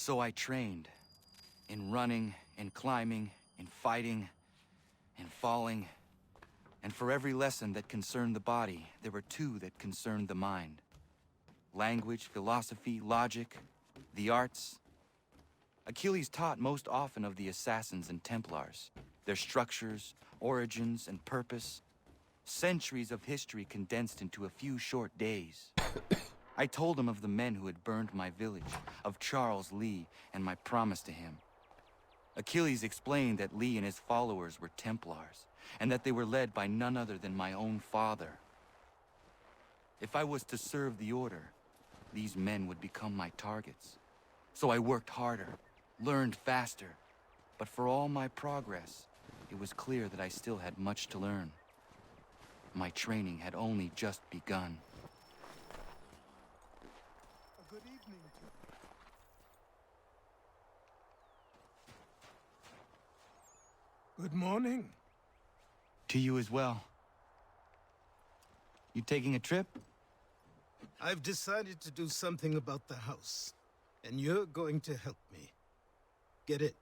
So I trained. In running, in climbing, in fighting, in falling. And for every lesson that concerned the body, there were two that concerned the mind. Language, philosophy, logic, the arts. Achilles taught most often of the Assassins and Templars, their structures, origins, and purpose. Centuries of history condensed into a few short days. I told him of the men who had burned my village, of Charles Lee, and my promise to him. Achilles explained that Lee and his followers were Templars, and that they were led by none other than my own father. If I was to serve the Order, these men would become my targets. So I worked harder, learned faster, but for all my progress, it was clear that I still had much to learn. My training had only just begun. Good evening to you. Good morning. To you as well. You taking a trip? I've decided to do something about the house, and you're going to help me. Get it?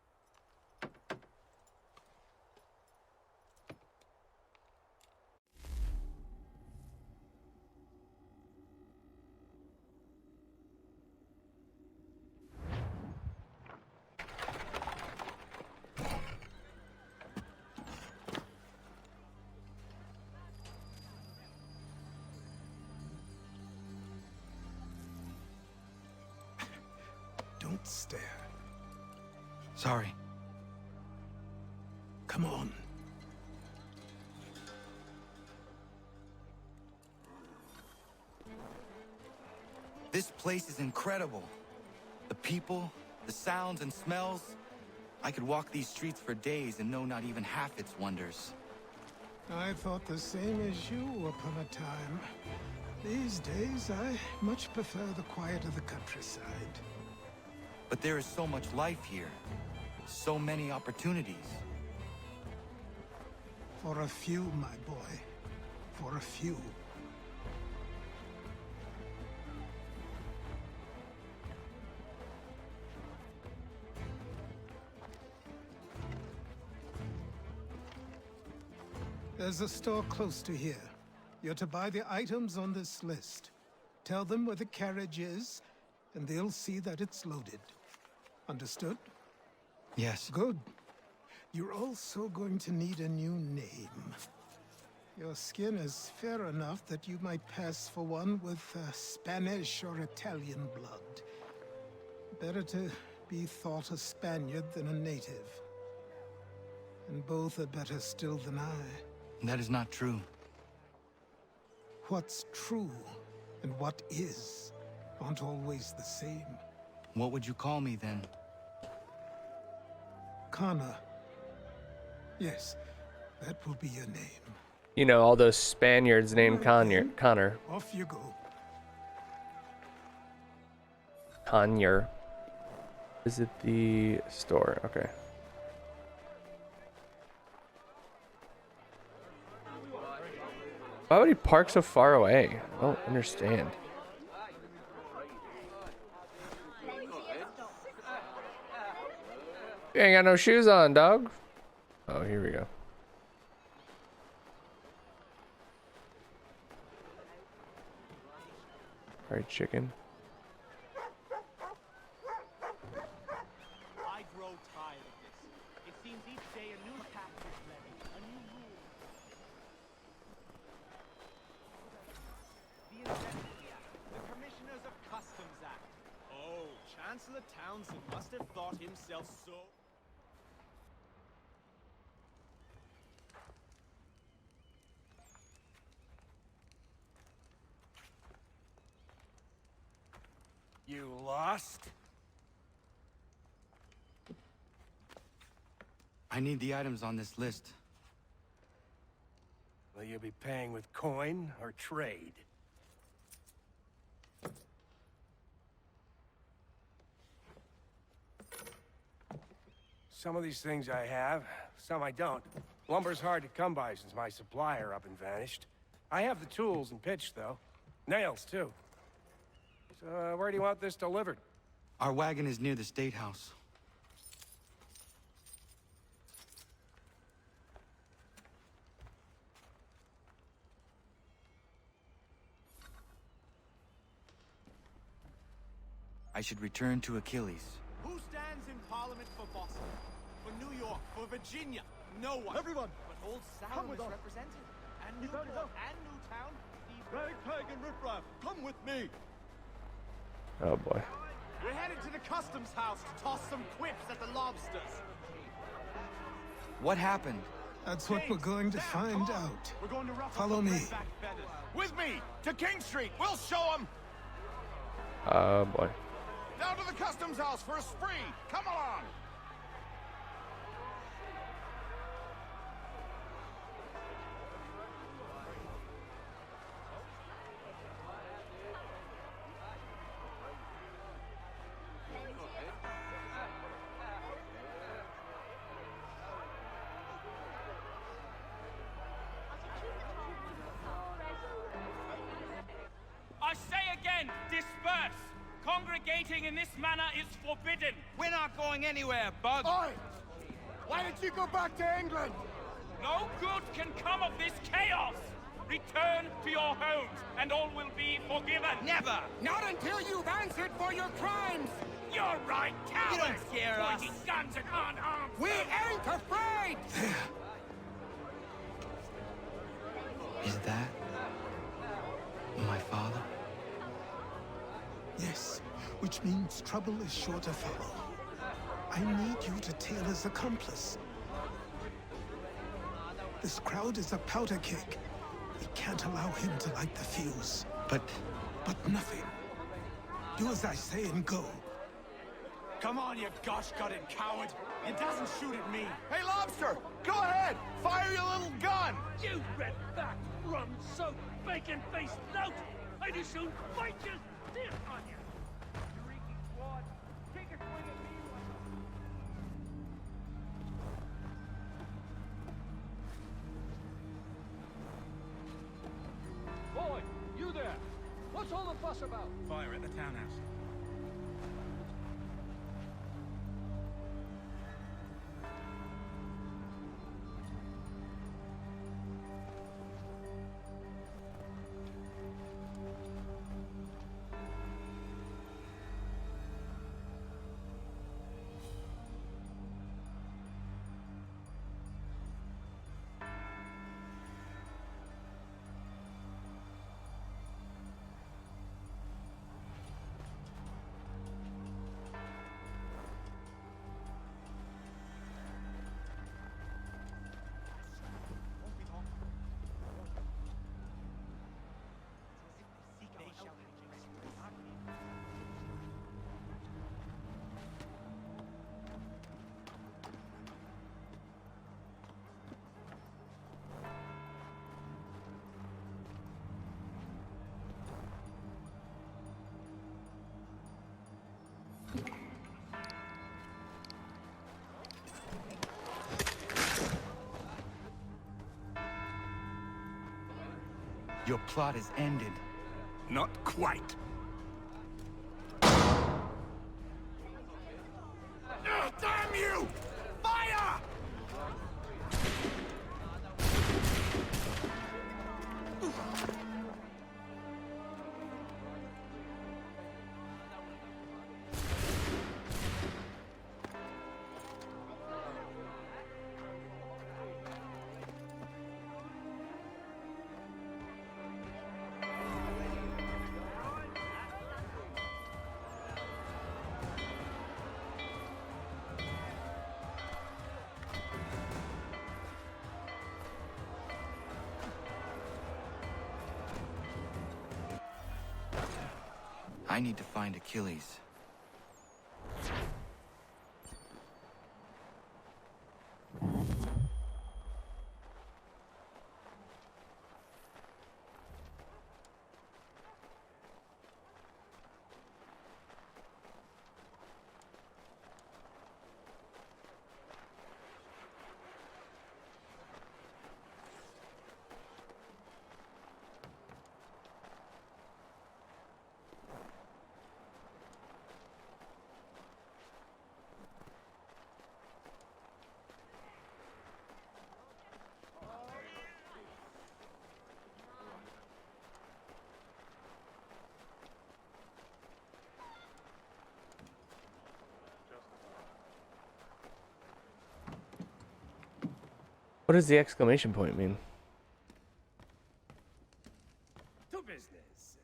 Don't stare. Sorry. Come on. This place is incredible. The people, the sounds and smells. I could walk these streets for days and know not even half its wonders. I thought the same as you upon a time. These days, I much prefer the quiet of the countryside. But there is so much life here. So many opportunities. For a few, my boy. For a few. There's a store close to here. You're to buy the items on this list. Tell them where the carriage is, and they'll see that it's loaded. Understood? Yes. Good. You're also going to need a new name. Your skin is fair enough that you might pass for one with Spanish or Italian blood. Better to be thought a Spaniard than a native. And both are better still than I. That is not true. What's true and what is aren't always the same. What would you call me then? Connor. Yes, that will be your name. You know, all those Spaniards named Connor. Off you go. Connor. Visit the store. Okay. Why would he park so far away? I don't understand. You ain't got no shoes on, dog. Oh, here we go. Fried chicken. I grow tired of this. It seems each day a new tax is levied, a new rule. The Indemnity Act, the Commissioners of Customs Act. Oh, Chancellor Townsend must have thought himself so... You lost? I need the items on this list. Will you be paying with coin or trade? Some of these things I have, some I don't. Lumber's hard to come by since my supplier up and vanished. I have the tools and pitch, though. Nails, too. So, where do you want this delivered? Our wagon is near the State House. I should return to Achilles. Who stands in Parliament for Boston? For New York? For Virginia? No one. Everyone, But Old come Salem with is us. represented. And You got Newport enough. and Newtown. Ragtag and Riffraff, come with me. Oh boy. We're headed to the customs house to toss some quips at the lobsters. What happened? That's what we're going to Sam, find come on. out. We're going to ruffle Follow some me. redback feathers. With me to King Street. We'll show them. Oh boy. Down to the customs house for a spree. Come along. I say again, disperse! Congregating in this manner is forbidden! We're not going anywhere, Bug. Oi! Why did you go back to England? No good can come of this chaos! Return to your homes, and all will be forgiven! Never. Not until you've answered for your crimes! You're right, cowards! You don't scare us. Pointing guns at unarmed We ain't afraid! Is that my father? Yes, which means trouble is sure to follow. I need you to tail his accomplice. This crowd is a powder keg. We can't allow him to light the fuse. But But nothing. Do as I say and go. Come on, you gosh-gutted coward. It doesn't shoot at me. Hey, Lobster, go ahead. Fire your little gun. You red-backed, rum-soaked, bacon-faced lout! I'd as soon fight you stiff on you! Shrieking squad, take a swing at me! Boy, you there. What's all the fuss about? Fire at the townhouse. your plot is ended. Not quite. Damn you! Fire! I need to find Achilles. What does the exclamation point mean? To business.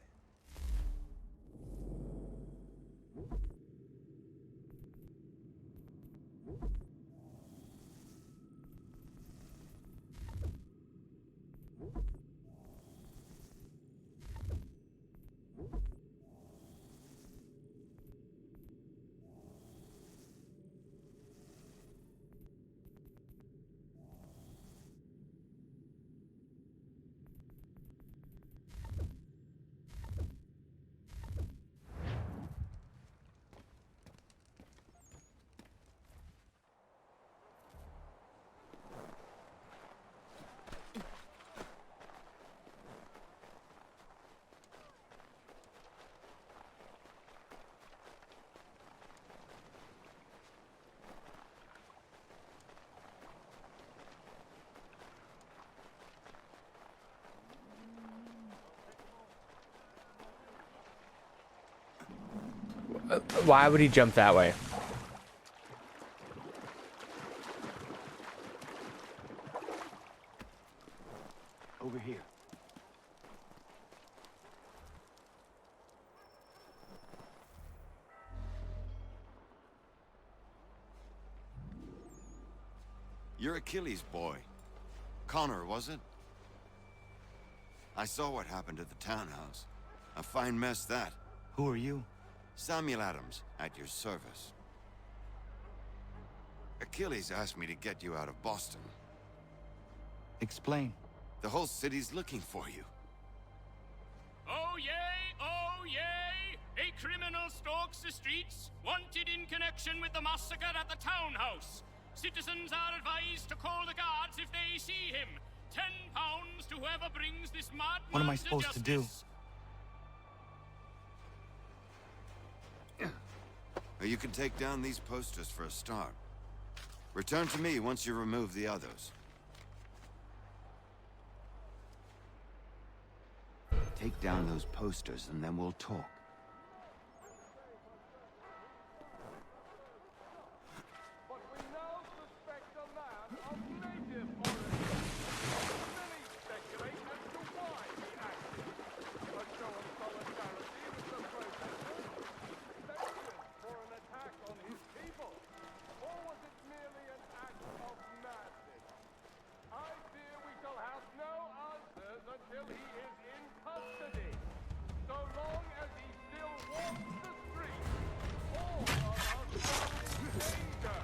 Why would he jump that way? Over here. You're Achilles' boy. Connor, was it? I saw what happened at the townhouse. A fine mess, that. Who are you? Samuel Adams, at your service. Achilles asked me to get you out of Boston. Explain. The whole city's looking for you. Oh yay, oh yay! A criminal stalks the streets, wanted in connection with the massacre at the townhouse. Citizens are advised to call the guards if they see him. £10 to whoever brings this madman. What am I supposed to do? You can take down these posters for a start. Return to me once you remove the others. Take down those posters and then we'll talk. But we now suspect a man of native origin. Many speculate as to why he acted. A show of solidarity with the protesters? Vengeance for an attack on his people? Or was it merely an act of madness? I fear we shall have no answers until he is in custody. So long as he still walks the streets, all of us are in danger.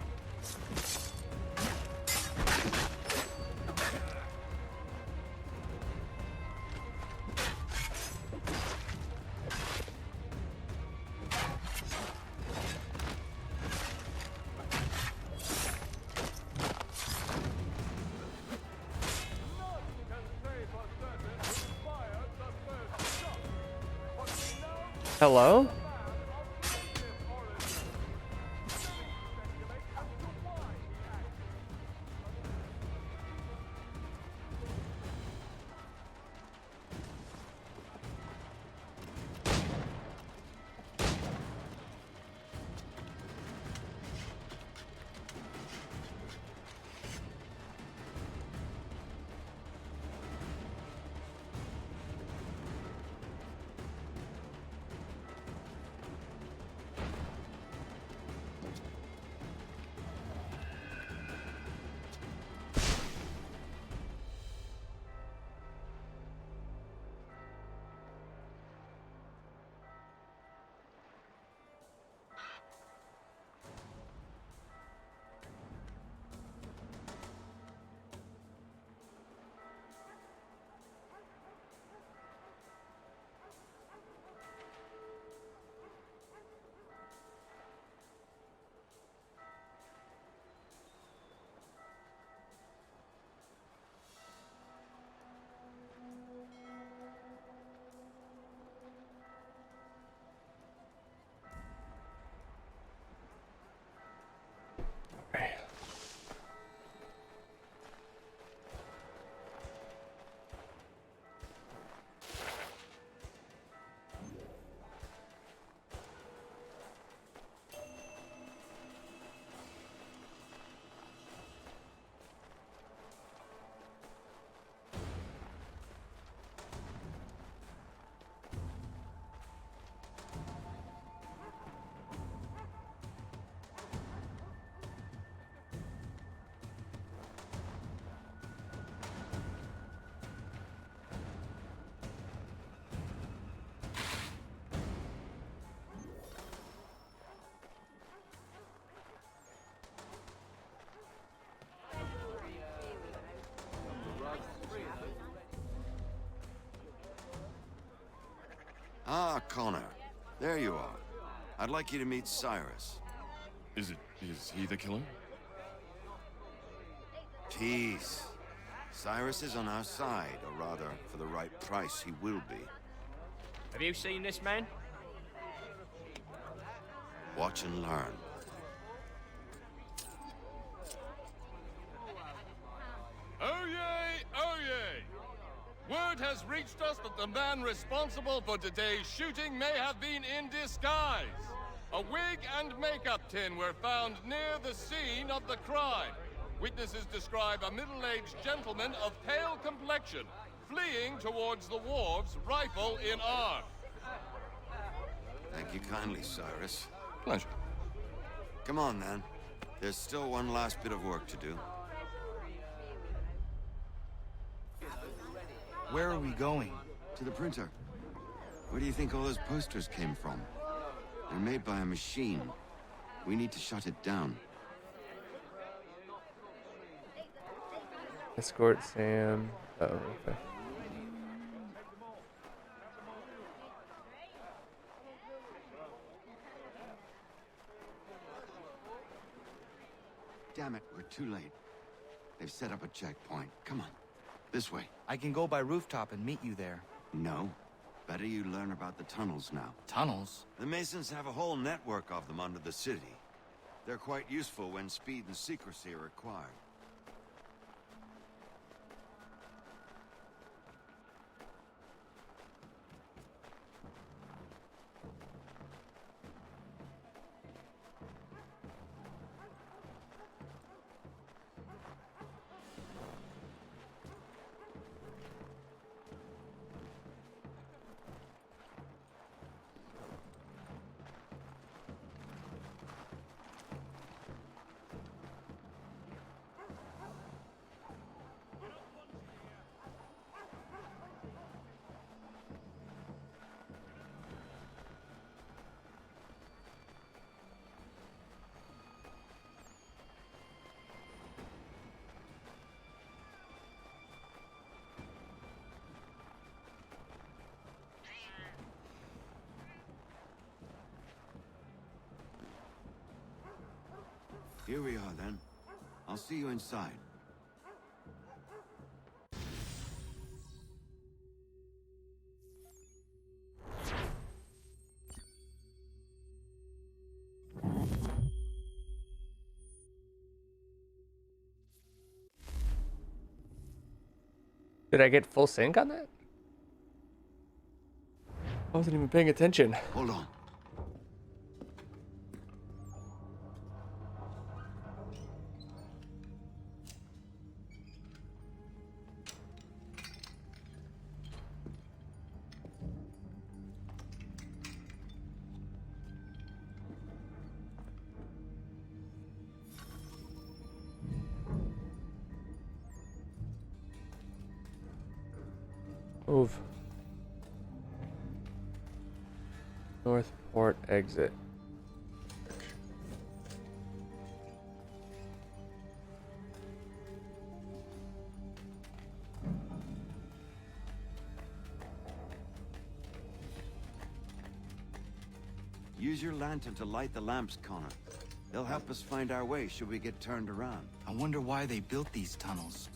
None can say for certain who fired the first shot, but we know Hello? man of native origin. Many speculate as to why he acted. Ah, Connor. There you are. I'd like you to meet Cyrus. Is he the killer? Tease. Cyrus is on our side, or rather, for the right price, he will be. Have you seen this man? Watch and learn. Oh yay! Oh yay! Word has reached us that the man responsible for today's shooting may have been in disguise. A wig and makeup tin were found near the scene of the crime. Witnesses describe a middle-aged gentleman of pale complexion fleeing towards the wharves, rifle in arm. Thank you kindly, Cyrus. Pleasure. Come on, then. There's still one last bit of work to do. Where are we going? To the printer. Where do you think all those posters came from? They're made by a machine. We need to shut it down. Escort Sam. Oh, okay. Damn it, we're too late. They've set up a checkpoint. Come on. This way. I can go by rooftop and meet you there. No. Better you learn about the tunnels now. Tunnels? The Masons have a whole network of them under the city. They're quite useful when speed and secrecy are required. Here we are, then. I'll see you inside. Did I get full sync on that? I wasn't even paying attention. Hold on. Move. Northport exit. Use your lantern to light the lamps, Connor. They'll help us find our way should we get turned around. I wonder why they built these tunnels.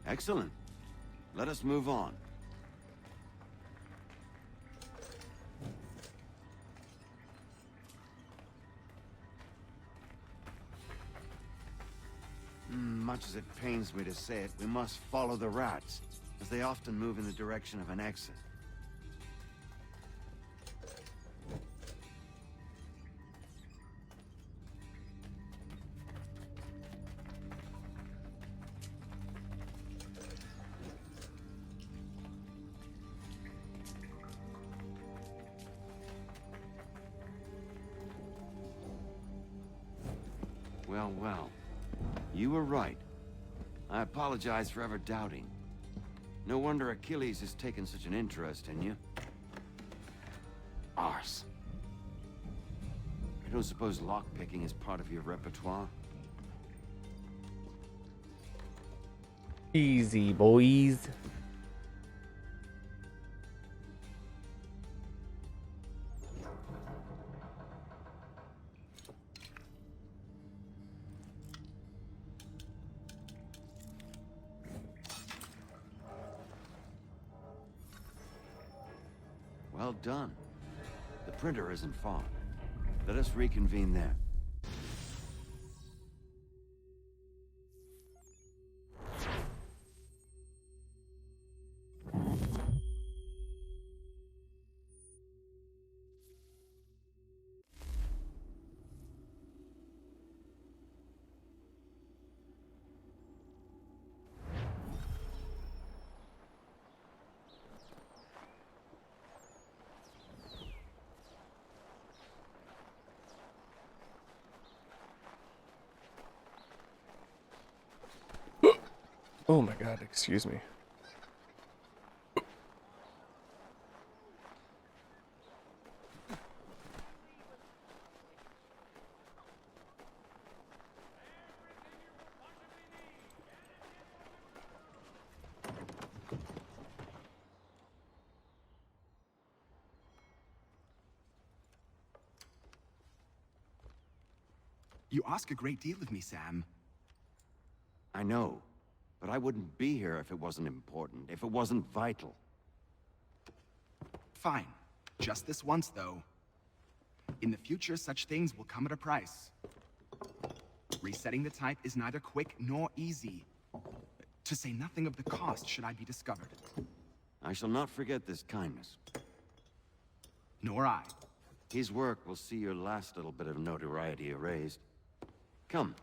Excellent. Let us move on. Much as it pains me to say it, we must follow the rats, as they often move in the direction of an exit. Well, well. You were right. I apologize for ever doubting. No wonder Achilles has taken such an interest in you. Arse. I don't suppose lockpicking is part of your repertoire? Easy, boys. Well done. The printer isn't far. Let us reconvene there. Oh my god, excuse me. You ask a great deal of me, Sam. I know, but I wouldn't be here if it wasn't important, if it wasn't vital. Fine. Just this once, though. In the future, such things will come at a price. Resetting the type is neither quick nor easy. To say nothing of the cost should I be discovered. I shall not forget this kindness. Nor I. His work will see your last little bit of notoriety erased. Come,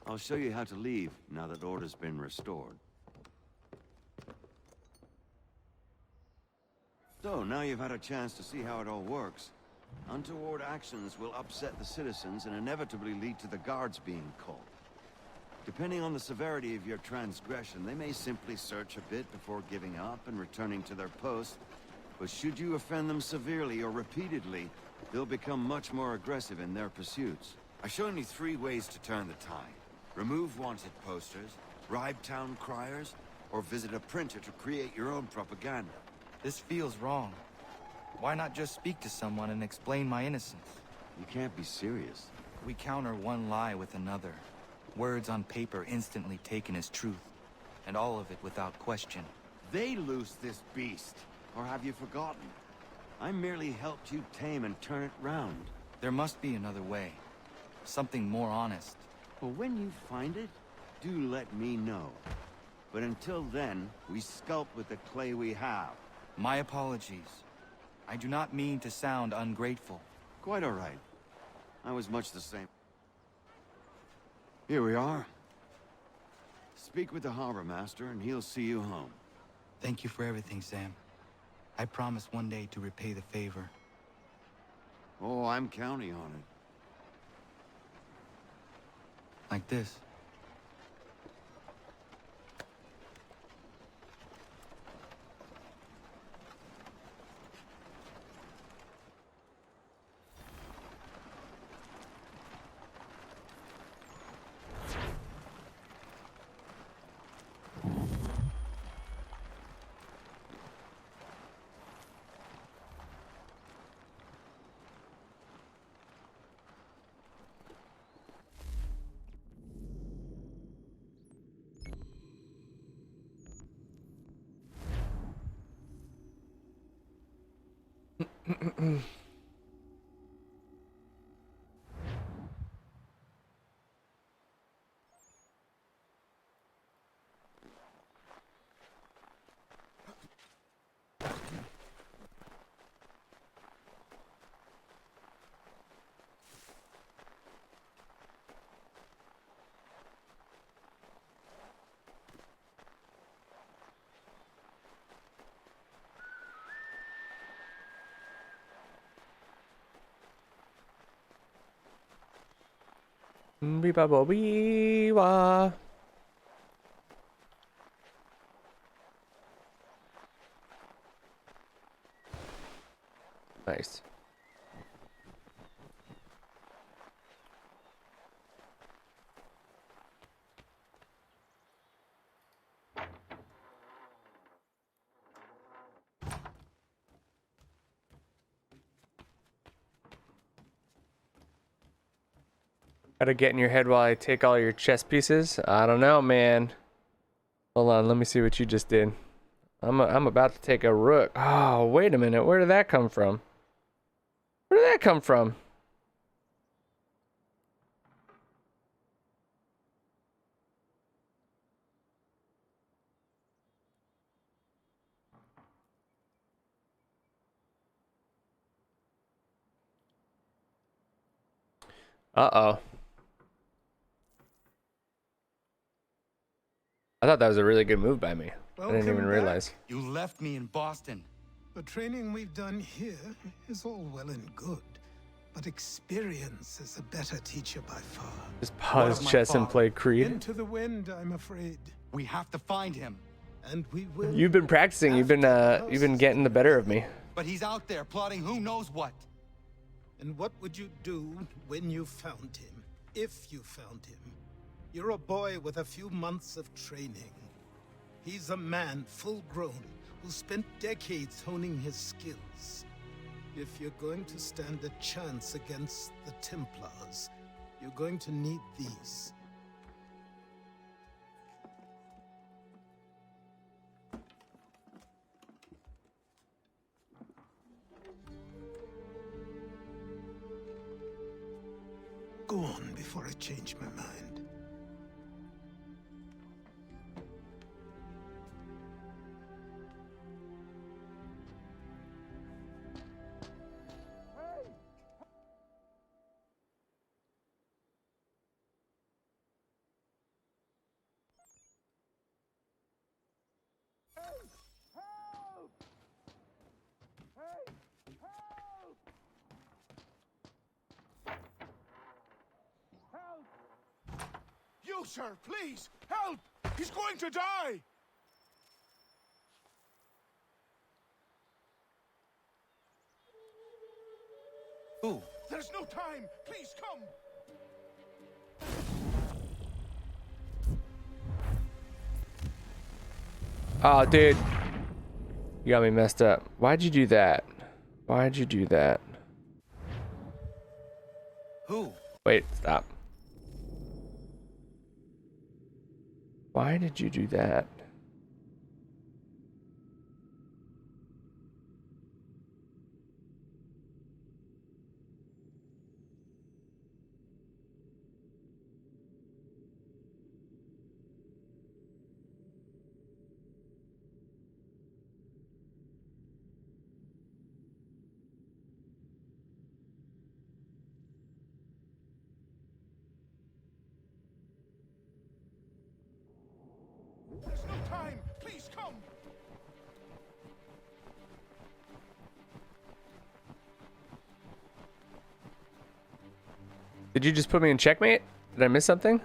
I'll show you how to leave now that order's been restored. So, now you've had a chance to see how it all works. Untoward actions will upset the citizens and inevitably lead to the guards being called. Depending on the severity of your transgression, they may simply search a bit before giving up and returning to their posts. But should you offend them severely or repeatedly, they'll become much more aggressive in their pursuits. I've shown you 3 ways to turn the tide. Remove wanted posters, bribe town criers, or visit a printer to create your own propaganda. This feels wrong. Why not just speak to someone and explain my innocence? You can't be serious. We counter one lie with another. Words on paper instantly taken as truth. And all of it without question. They loose this beast. Or have you forgotten? I merely helped you tame and turn it round. There must be another way. Something more honest. Well, when you find it, do let me know. But until then, we sculpt with the clay we have. My apologies. I do not mean to sound ungrateful. Quite all right. I was much the same. Here we are. Speak with the harbor master, and he'll see you home. Thank you for everything, Sam. I promise one day to repay the favor. Oh, I'm counting on it. Like this. Bee ba bo bee wa. Nice. Gotta get in your head while I take all your chess pieces? I don't know, man. Hold on, let me see what you just did. I'm about to take a rook. Oh, wait a minute. Where did that come from? Where did that come from? Uh-oh. I thought that was a really good move by me. I didn't even Welcome realize. You left me in Boston. The training we've done here is all well and good, but experience is a better teacher by far. Just pause my chess and father? play Creed. Into the wind, I'm afraid. We have to find him. And we will. You've been practicing. You've been getting the better of me. But he's out there plotting who knows what. And what would you do when you found him? If you found him? You're a boy with a few months of training. He's a man full grown who spent decades honing his skills. If you're going to stand a chance against the Templars, you're going to need these. Go on before I change my mind. You, sir, please, help! He's going to die! Who? There's no time! Please, come! Oh, dude. You got me messed up. Why'd you do that? Why'd you do that? Who? Wait, stop. Why did you do that? There's no time! Please, come! Did you just put me in checkmate? Did I miss something?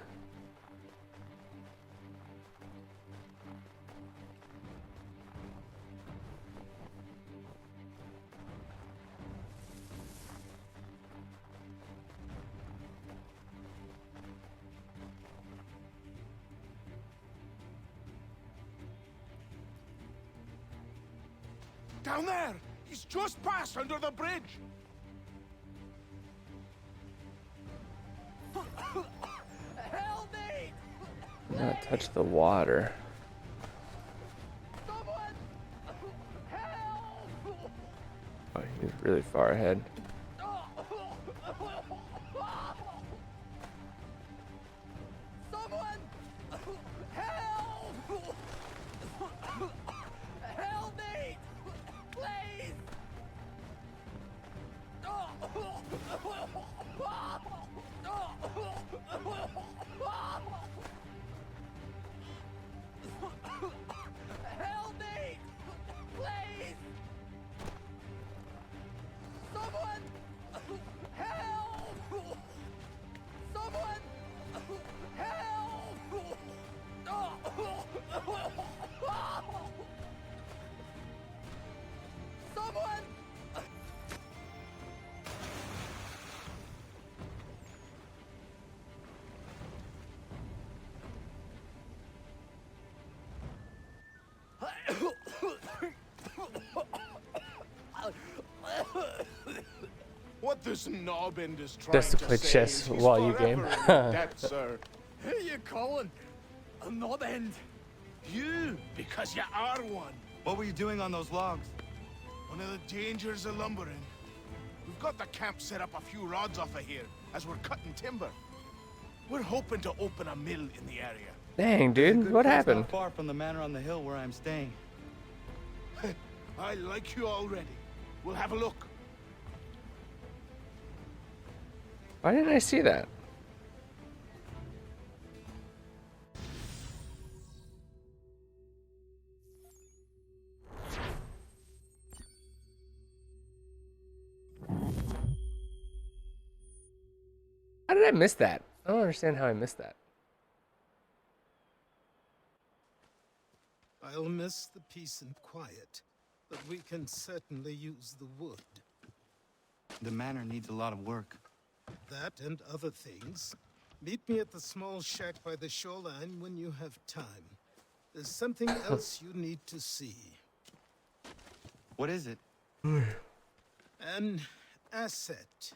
Down there! He's just passed under the bridge! Help me! Not touch the water. Someone! Help! Oh, he's really far ahead. Someone! Help! Help me! Please! Help me! Please! Someone! What this knobbin is trying Just to play say chess is he's while you forever game. in debt, sir. Who you calling? A knob end? You, because you are one. What were you doing on those logs? One of the dangers of lumbering. We've got the camp set up a few rods off of here, as we're cutting timber. We're hoping to open a mill in the area. Dang, There's a dude, good what place happened? Not far from the manor on the hill where I'm staying. I like you already. We'll have a look. Why didn't I see that? How did I miss that? I don't understand how I missed that. I'll miss the peace and quiet, but we can certainly use the wood. The manor needs a lot of work. That and other things. Meet me at the small shack by the shoreline when you have time. There's something else you need to see. What is it? An asset.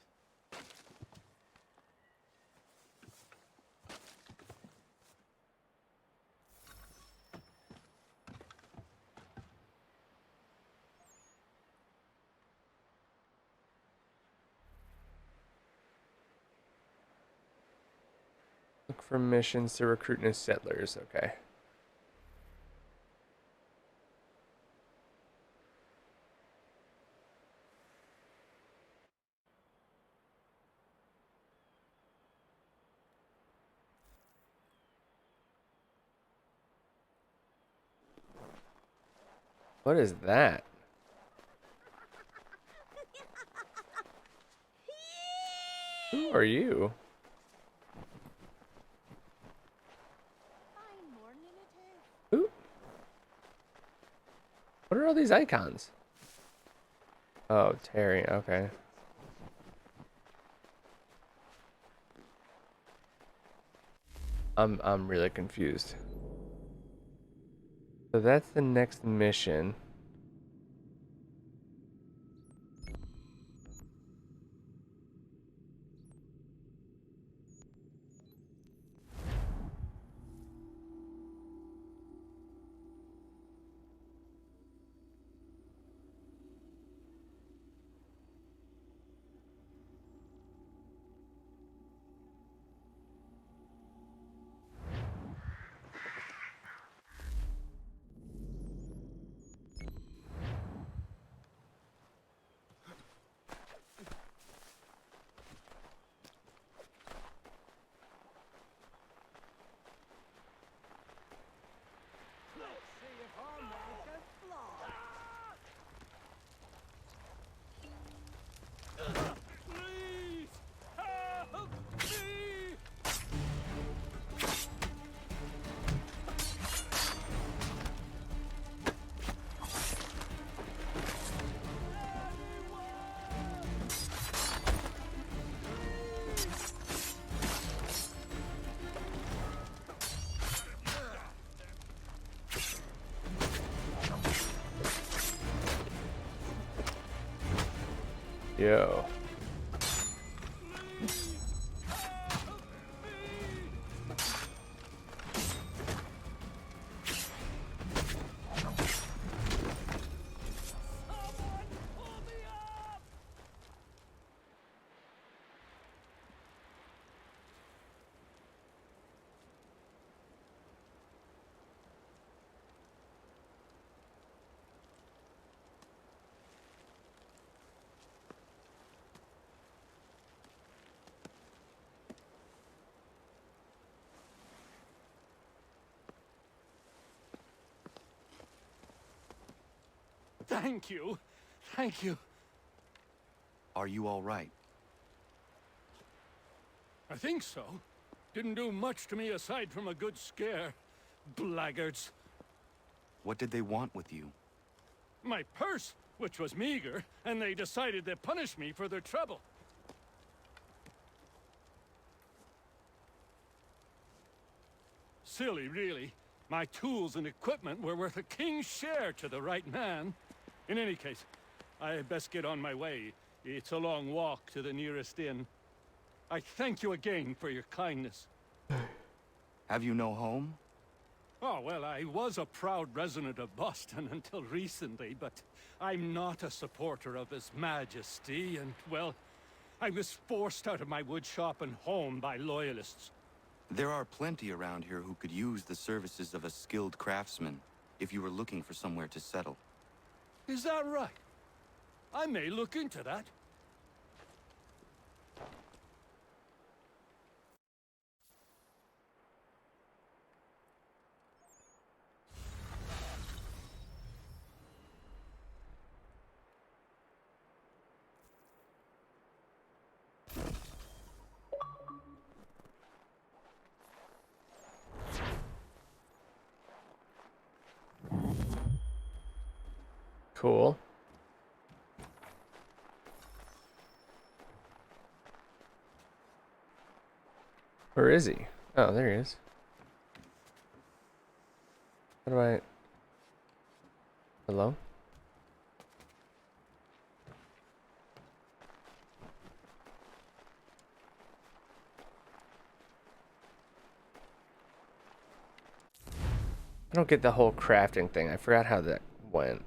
Look for missions to recruit new settlers. Okay. What is that? Who are you? Who? What are all these icons? Oh, Terry, okay. I'm really confused. So that's the next mission. Please help me! Yo. Thank you. Thank you. Are you all right? I think so. Didn't do much to me aside from a good scare. Blackguards. What did they want with you? My purse, which was meager, and they decided to punish me for their trouble. Silly, really. My tools and equipment were worth a king's share to the right man. In any case, I had best get on my way. It's a long walk to the nearest inn. I thank you again for your kindness. Have you no home? Oh, well, I was a proud resident of Boston until recently, but I'm not a supporter of His Majesty, and, well, I was forced out of my woodshop and home by loyalists. There are plenty around here who could use the services of a skilled craftsman if you were looking for somewhere to settle. Is that right? I may look into that. Cool. Where is he? Oh, there he is. How do I... Hello? I don't get the whole crafting thing. I forgot how that went.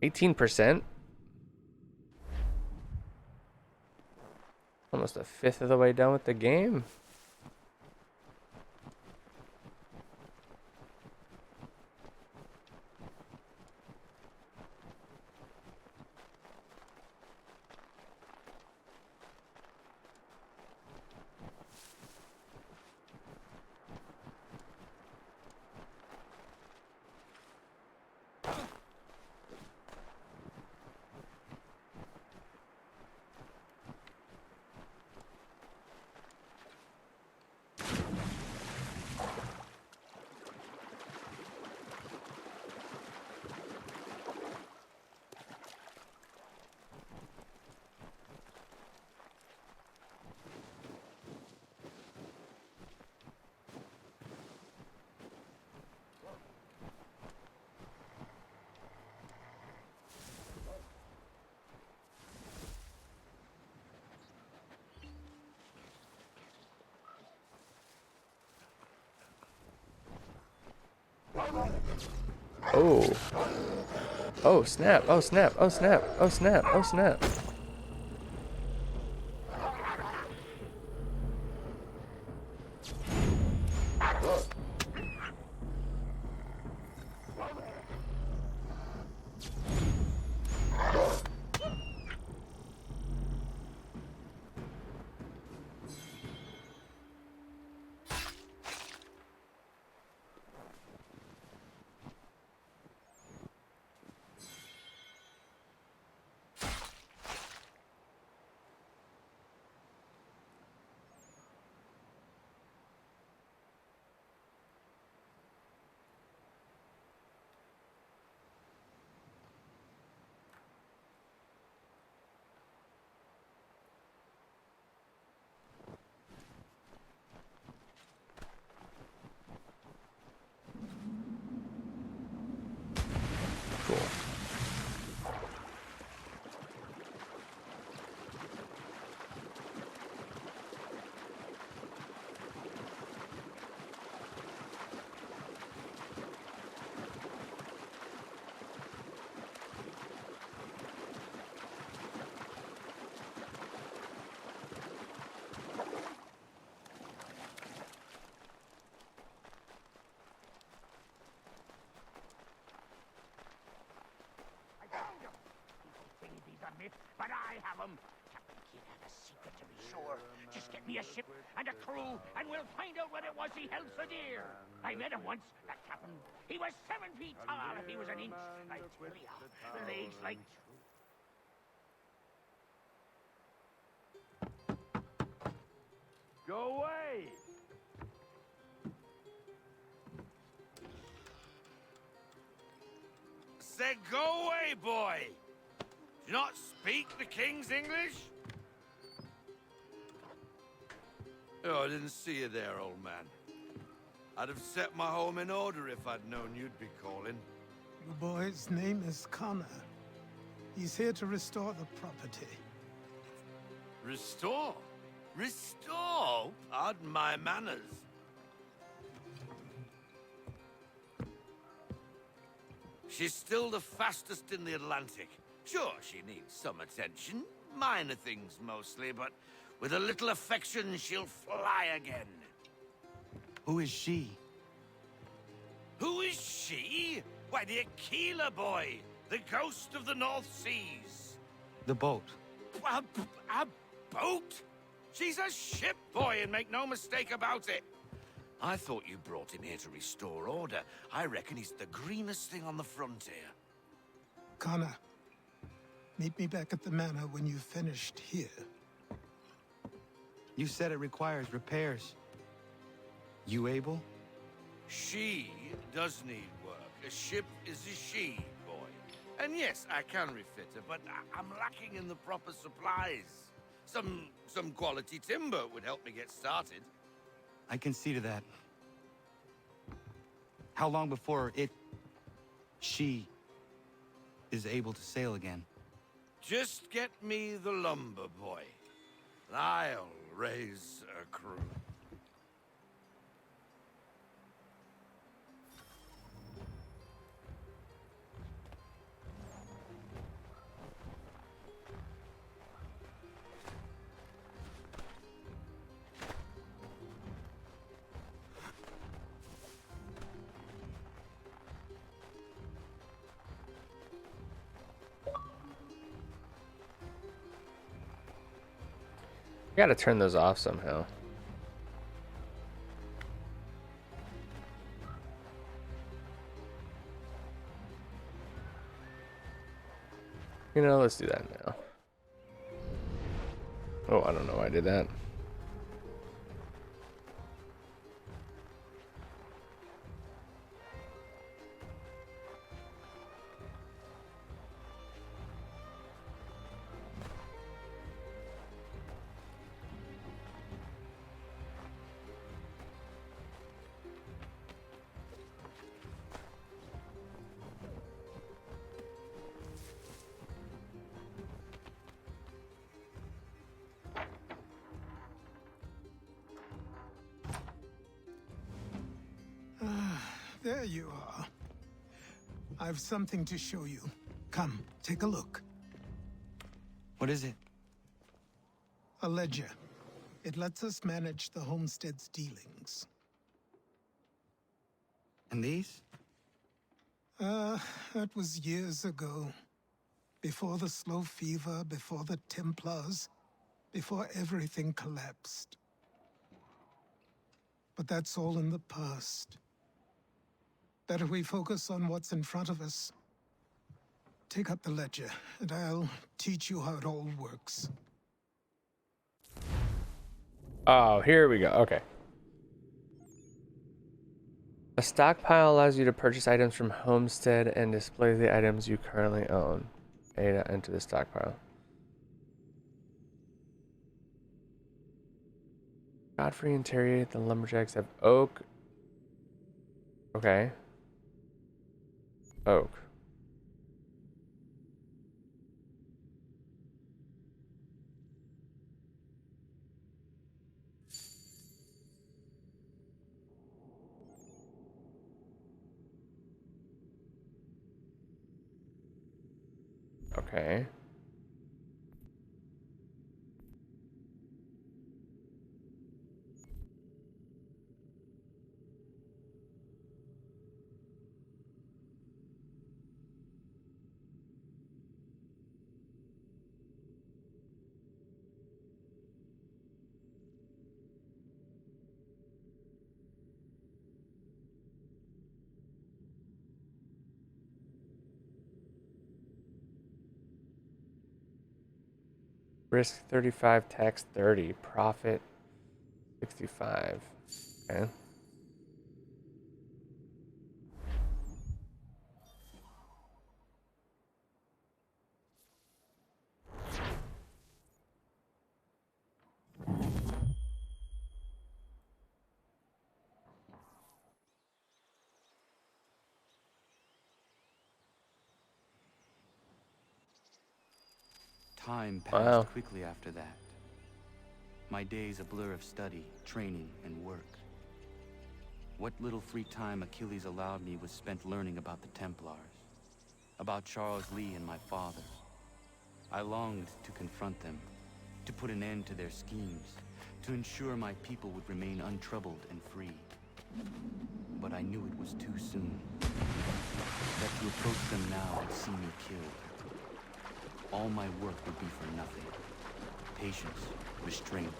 18%? Almost a fifth of the way done with the game. Oh. Oh, snap. Oh, snap. Oh, snap. Oh, snap. Oh, snap. Cool. But I have them. Captain Kidd had a secret to be sure. Just get me a ship and a crew, and we'll find out what it was he held so dear. I met him once, that captain. He was 7 feet tall if he was an inch. I tell ya, legs like... Go away! Said go away, boy! Do you not speak the King's English? Oh, I didn't see you there, old man. I'd have set my home in order if I'd known you'd be calling. The boy's name is Connor. He's here to restore the property. Restore? Restore? Pardon my manners. She's still the fastest in the Atlantic. Sure, she needs some attention. Minor things mostly, but with a little affection, she'll fly again. Who is she? Who is she? Why, the Aquila boy, the ghost of the North Seas. The boat. A boat? She's a ship boy, and make no mistake about it. I thought you brought him here to restore order. I reckon he's the greenest thing on the frontier. Connor, meet me back at the manor when you've finished here. You said it requires repairs. You able? She does need work. A ship is a she, boy. And yes, I can refit her, but I'm lacking in the proper supplies. Some quality timber would help me get started. I can see to that. How long before she is able to sail again? Just get me the lumber, boy. I'll raise a crew. I gotta turn those off somehow. You know, let's do that now. Oh, I don't know why I did that. There you are. I've something to show you. Come, take a look. What is it? A ledger. It lets us manage the homestead's dealings. And these? That was years ago. Before the Slow Fever, before the Templars, before everything collapsed. But that's all in the past. Better we focus on what's in front of us. Take up the ledger, and I'll teach you how it all works. Oh, here we go. Okay. A stockpile allows you to purchase items from Homestead and display the items you currently own. A to enter the stockpile. Godfrey and Terry, the lumberjacks, have oak. Okay. Oak. Okay. Risk 35, tax 30, profit 65. Okay. Time passed Wow. quickly after that. My days a blur of study, training, and work. What little free time Achilles allowed me was spent learning about the Templars, about Charles Lee and my father. I longed to confront them, to put an end to their schemes, to ensure my people would remain untroubled and free. But I knew it was too soon. That to approach them now would see me killed. All my work would be for nothing. Patience, restraint.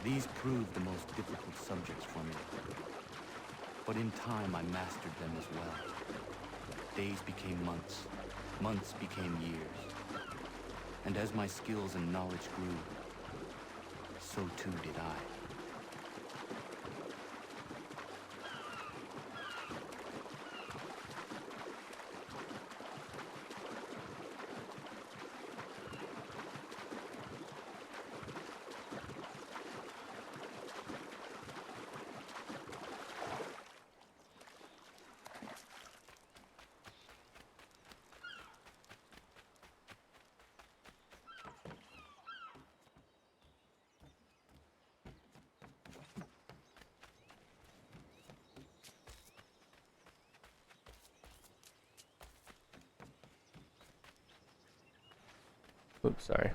These proved the most difficult subjects for me. But in time I mastered them as well. Days became months, months became years. And as my skills and knowledge grew, so too did I. Oops, sorry.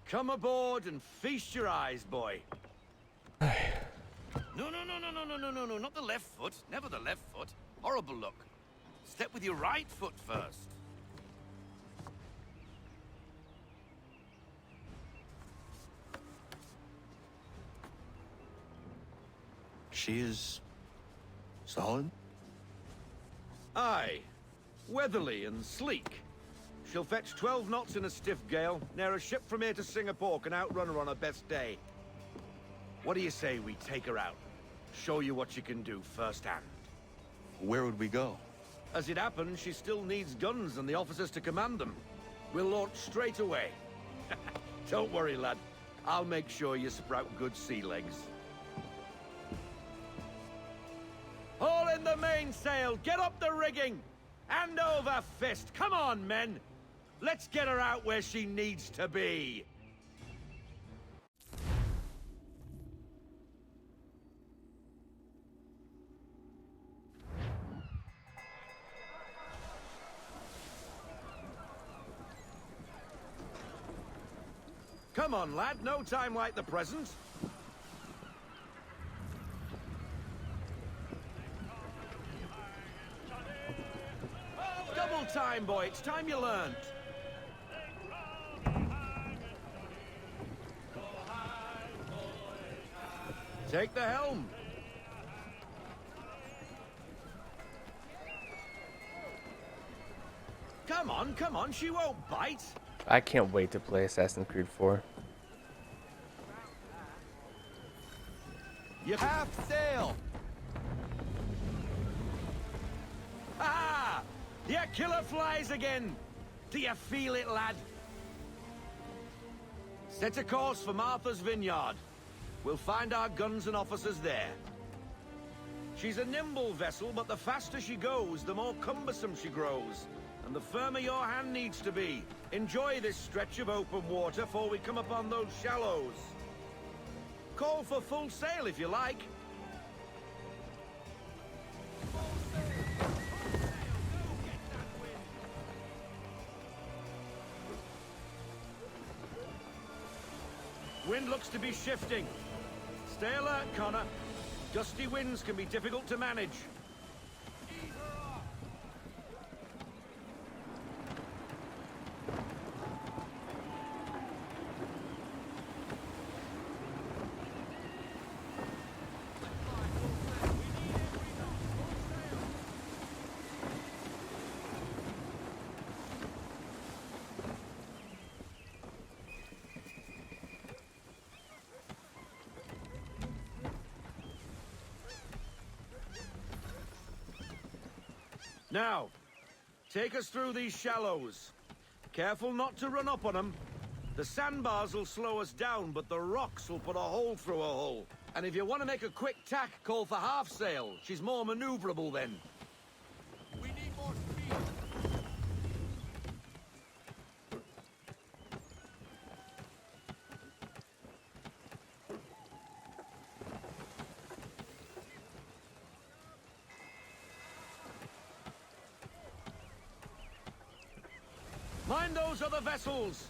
Come aboard and feast your eyes, boy. No, not the left foot. Never the left foot. Horrible look. Step with your right foot first. She is solid? Aye. Weatherly and sleek. She'll fetch 12 knots in a stiff gale. Ne'er a ship from here to Singapore can outrun her on her best day. What do you say we take her out? Show you what she can do firsthand. Where would we go? As it happens, she still needs guns and the officers to command them. We'll launch straight away. Don't worry, lad. I'll make sure you sprout good sea legs. Haul in the mainsail! Get up the rigging! Hand over fist! Come on, men! Let's get her out where she needs to be! Come on, lad. No time like the present. Double time, boy. It's time you learned. Take the helm. Come on, she won't bite. I can't wait to play Assassin's Creed 4. You half sail. Ah! Your killer flies again. Do you feel it, lad? Set a course for Martha's Vineyard. We'll find our guns and officers there. She's a nimble vessel, but the faster she goes, the more cumbersome she grows. And the firmer your hand needs to be. Enjoy this stretch of open water before we come upon those shallows. Call for full sail if you like. Wind looks to be shifting. Stay alert, Connor. Gusty winds can be difficult to manage. Now, take us through these shallows. Careful not to run up on them. The sandbars will slow us down, but the rocks will put a hole through a hole. And if you want to make a quick tack, call for half sail. She's more maneuverable then. We need more speed. Mind those other vessels!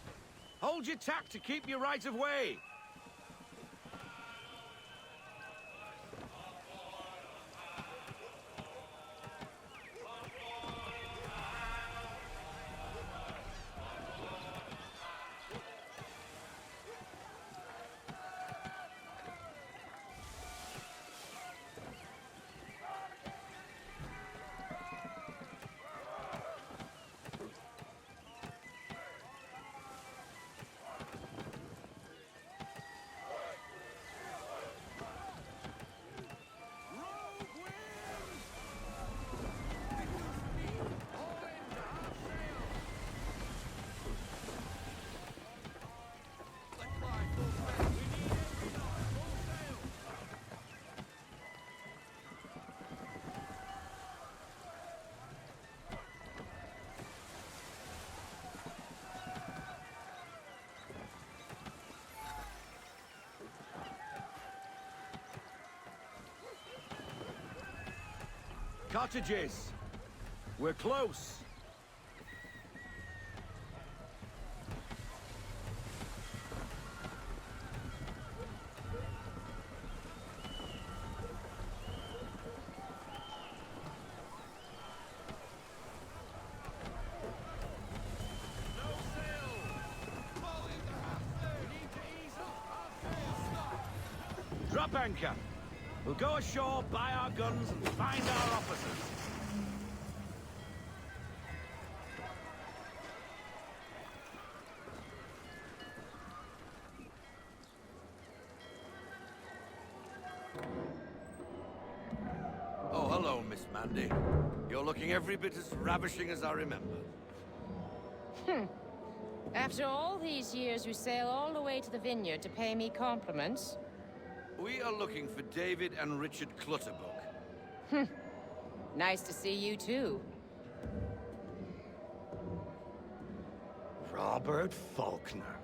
Hold your tack to keep your right of way! Cottages! We're close! Drop anchor! We'll go ashore, buy our guns, and find our officers. Oh, hello, Miss Mandy. You're looking every bit as ravishing as I remember. After all these years, you sail all the way to the vineyard to pay me compliments? We are looking for David and Richard Clutterbuck. Nice to see you, too. Robert Faulkner.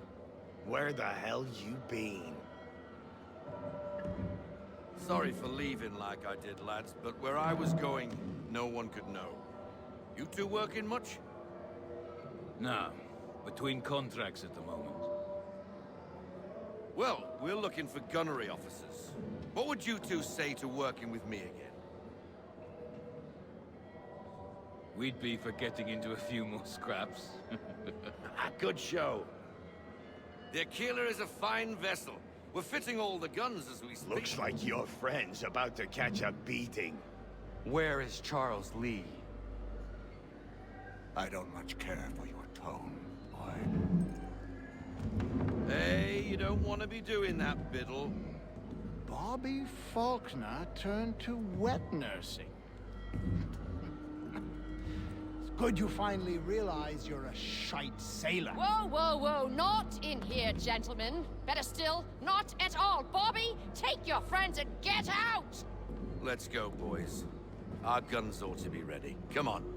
Where the hell you been? Sorry for leaving like I did, lads, but where I was going, no one could know. You two working much? No. Between contracts at the moment. Well, we're looking for gunnery officers. What would you two say to working with me again? We'd be for getting into a few more scraps. Good show. The Aquila is a fine vessel. We're fitting all the guns as we speak. Looks like your friend's about to catch a beating. Where is Charles Lee? I don't much care for your tone, boy. Hey, you don't want to be doing that, Biddle. Bobby Faulkner turned to wet nursing. It's good you finally realize you're a shite sailor. Whoa, whoa, whoa, not in here, gentlemen. Better still, not at all. Bobby, take your friends and get out! Let's go, boys. Our guns ought to be ready. Come on.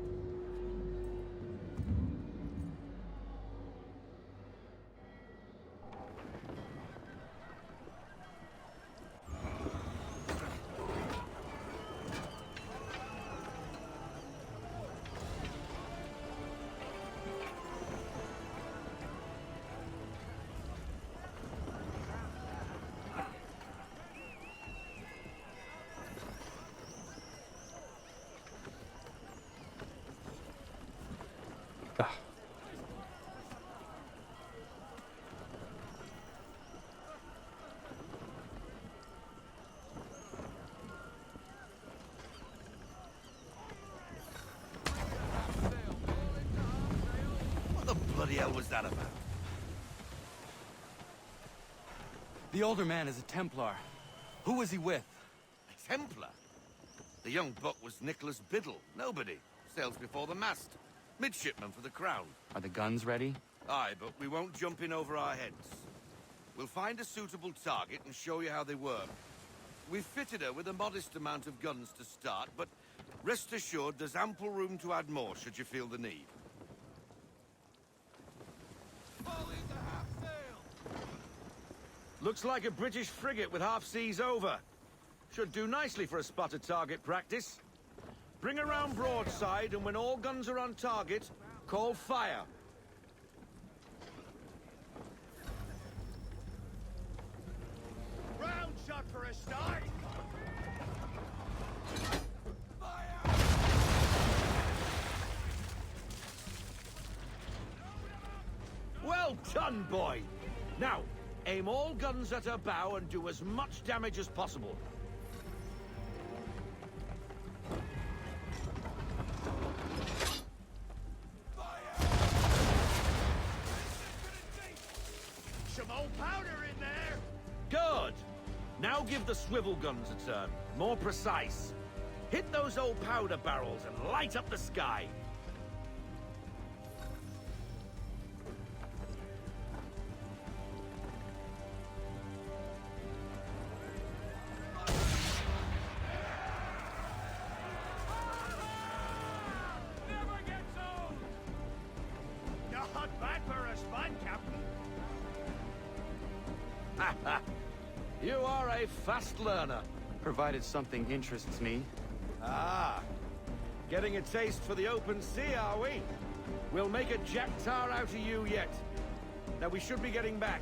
bloody hell was that about? The older man is a Templar. Who was he with? A Templar? The young buck was Nicholas Biddle. Nobody. Sails before the mast. Midshipman for the Crown. Are the guns ready? Aye, but we won't jump in over our heads. We'll find a suitable target and show you how they work. We've fitted her with a modest amount of guns to start, but rest assured there's ample room to add more should you feel the need. Looks like a British frigate with half seas over. Should do nicely for a spotted target practice. Bring around broadside, and when all guns are on target, call fire. Round shot for a start. Well done, boy! Now, aim all guns at her bow and do as much damage as possible. Some old powder in there. Good! Now give the swivel guns a turn. More precise. Hit those old powder barrels and light up the sky. Never gets old. Not bad for a spud, Captain. You are a fast learner. Provided something interests me. Ah, getting a taste for the open sea, are we? We'll make a jack tar out of you yet. Now we should be getting back.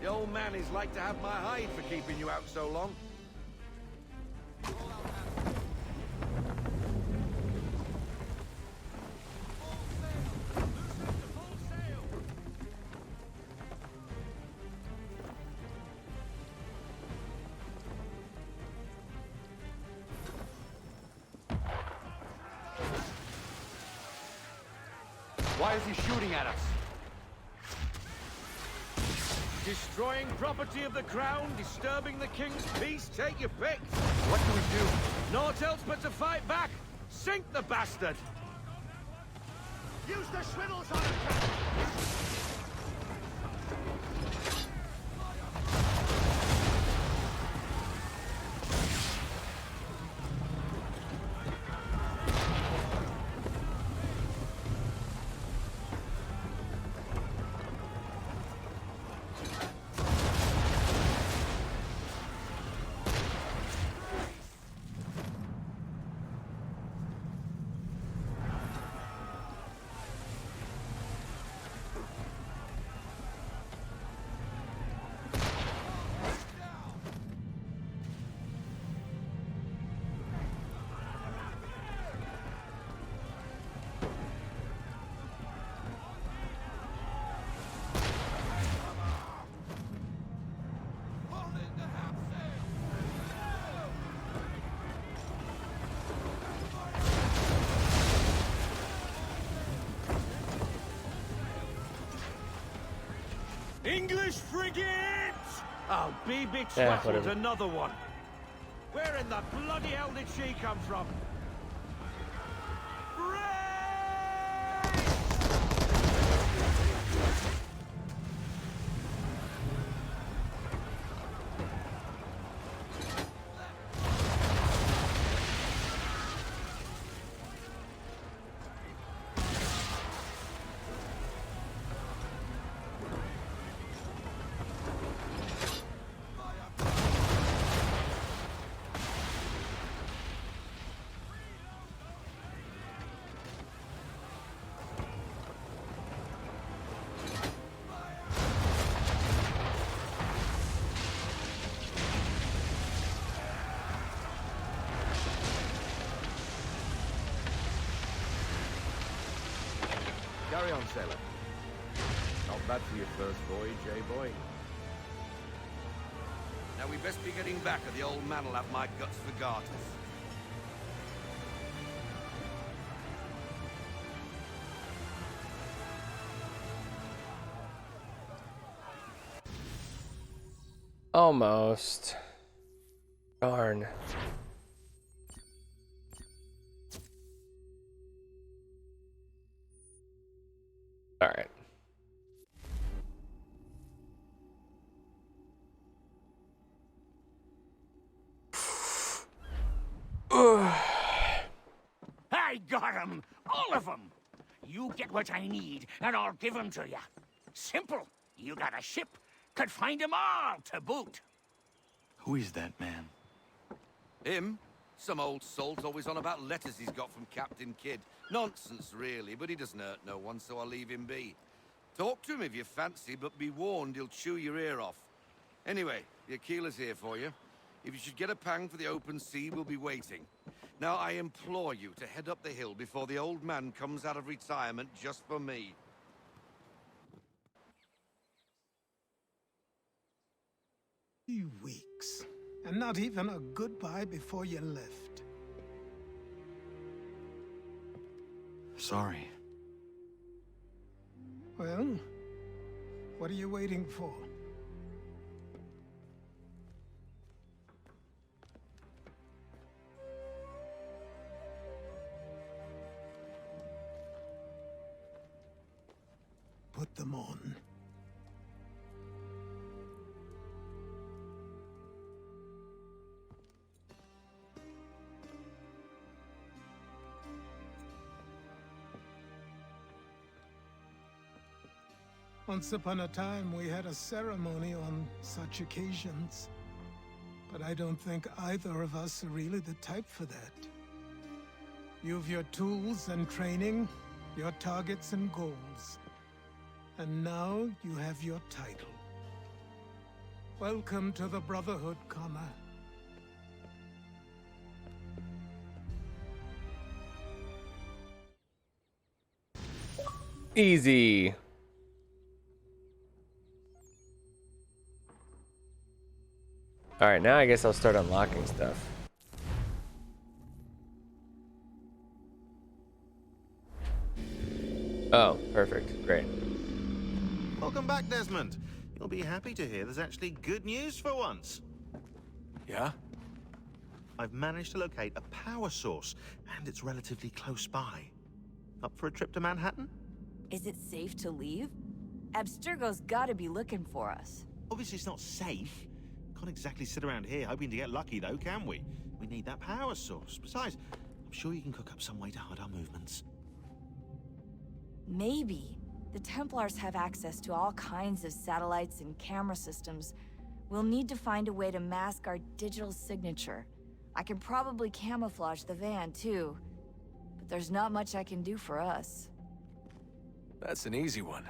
The old man is like to have my hide for keeping you out so long. Why is he shooting at us? Destroying property of the crown, disturbing the king's peace, take your pick. What do we do? Naught else but to fight back. Sink the bastard. Use the swivels on him, Captain. English frigate! I'll be big Yeah, swattled, whatever. another one. Where in the bloody hell did she come from? Carry on, sailor. Not bad for your first voyage, eh, boy? Now we best be getting back or the old man will have my guts for garters. Almost. Darn. All right. I got 'em! All of 'em! You get what I need, and I'll give 'em to you. Simple. You got a ship. Could find 'em all to boot. Who is that man? Him? Some old salt always on about letters he's got from Captain Kidd. Nonsense, really, but he doesn't hurt no one, so I'll leave him be. Talk to him if you fancy, but be warned he'll chew your ear off. Anyway, the Aquila's here for you. If you should get a pang for the open sea, we'll be waiting. Now, I implore you to head up the hill before the old man comes out of retirement just for me. 3 weeks, and not even a goodbye before you left. Sorry. Well, what are you waiting for? Put them on. Once upon a time, we had a ceremony on such occasions. But I don't think either of us are really the type for that. You've your tools and training, your targets and goals. And now you have your title. Welcome to the Brotherhood, Connor. Easy. Alright, now I guess I'll start unlocking stuff. Oh, perfect. Great. Welcome back, Desmond. You'll be happy to hear there's actually good news for once. Yeah? I've managed to locate a power source, and it's relatively close by. Up for a trip to Manhattan? Is it safe to leave? Abstergo's gotta be looking for us. Obviously it's not safe. Can't exactly sit around here hoping to get lucky, though, can we? We need that power source. Besides, I'm sure you can cook up some way to hide our movements. Maybe. The Templars have access to all kinds of satellites and camera systems. We'll need to find a way to mask our digital signature. I can probably camouflage the van, too. But there's not much I can do for us. That's an easy one.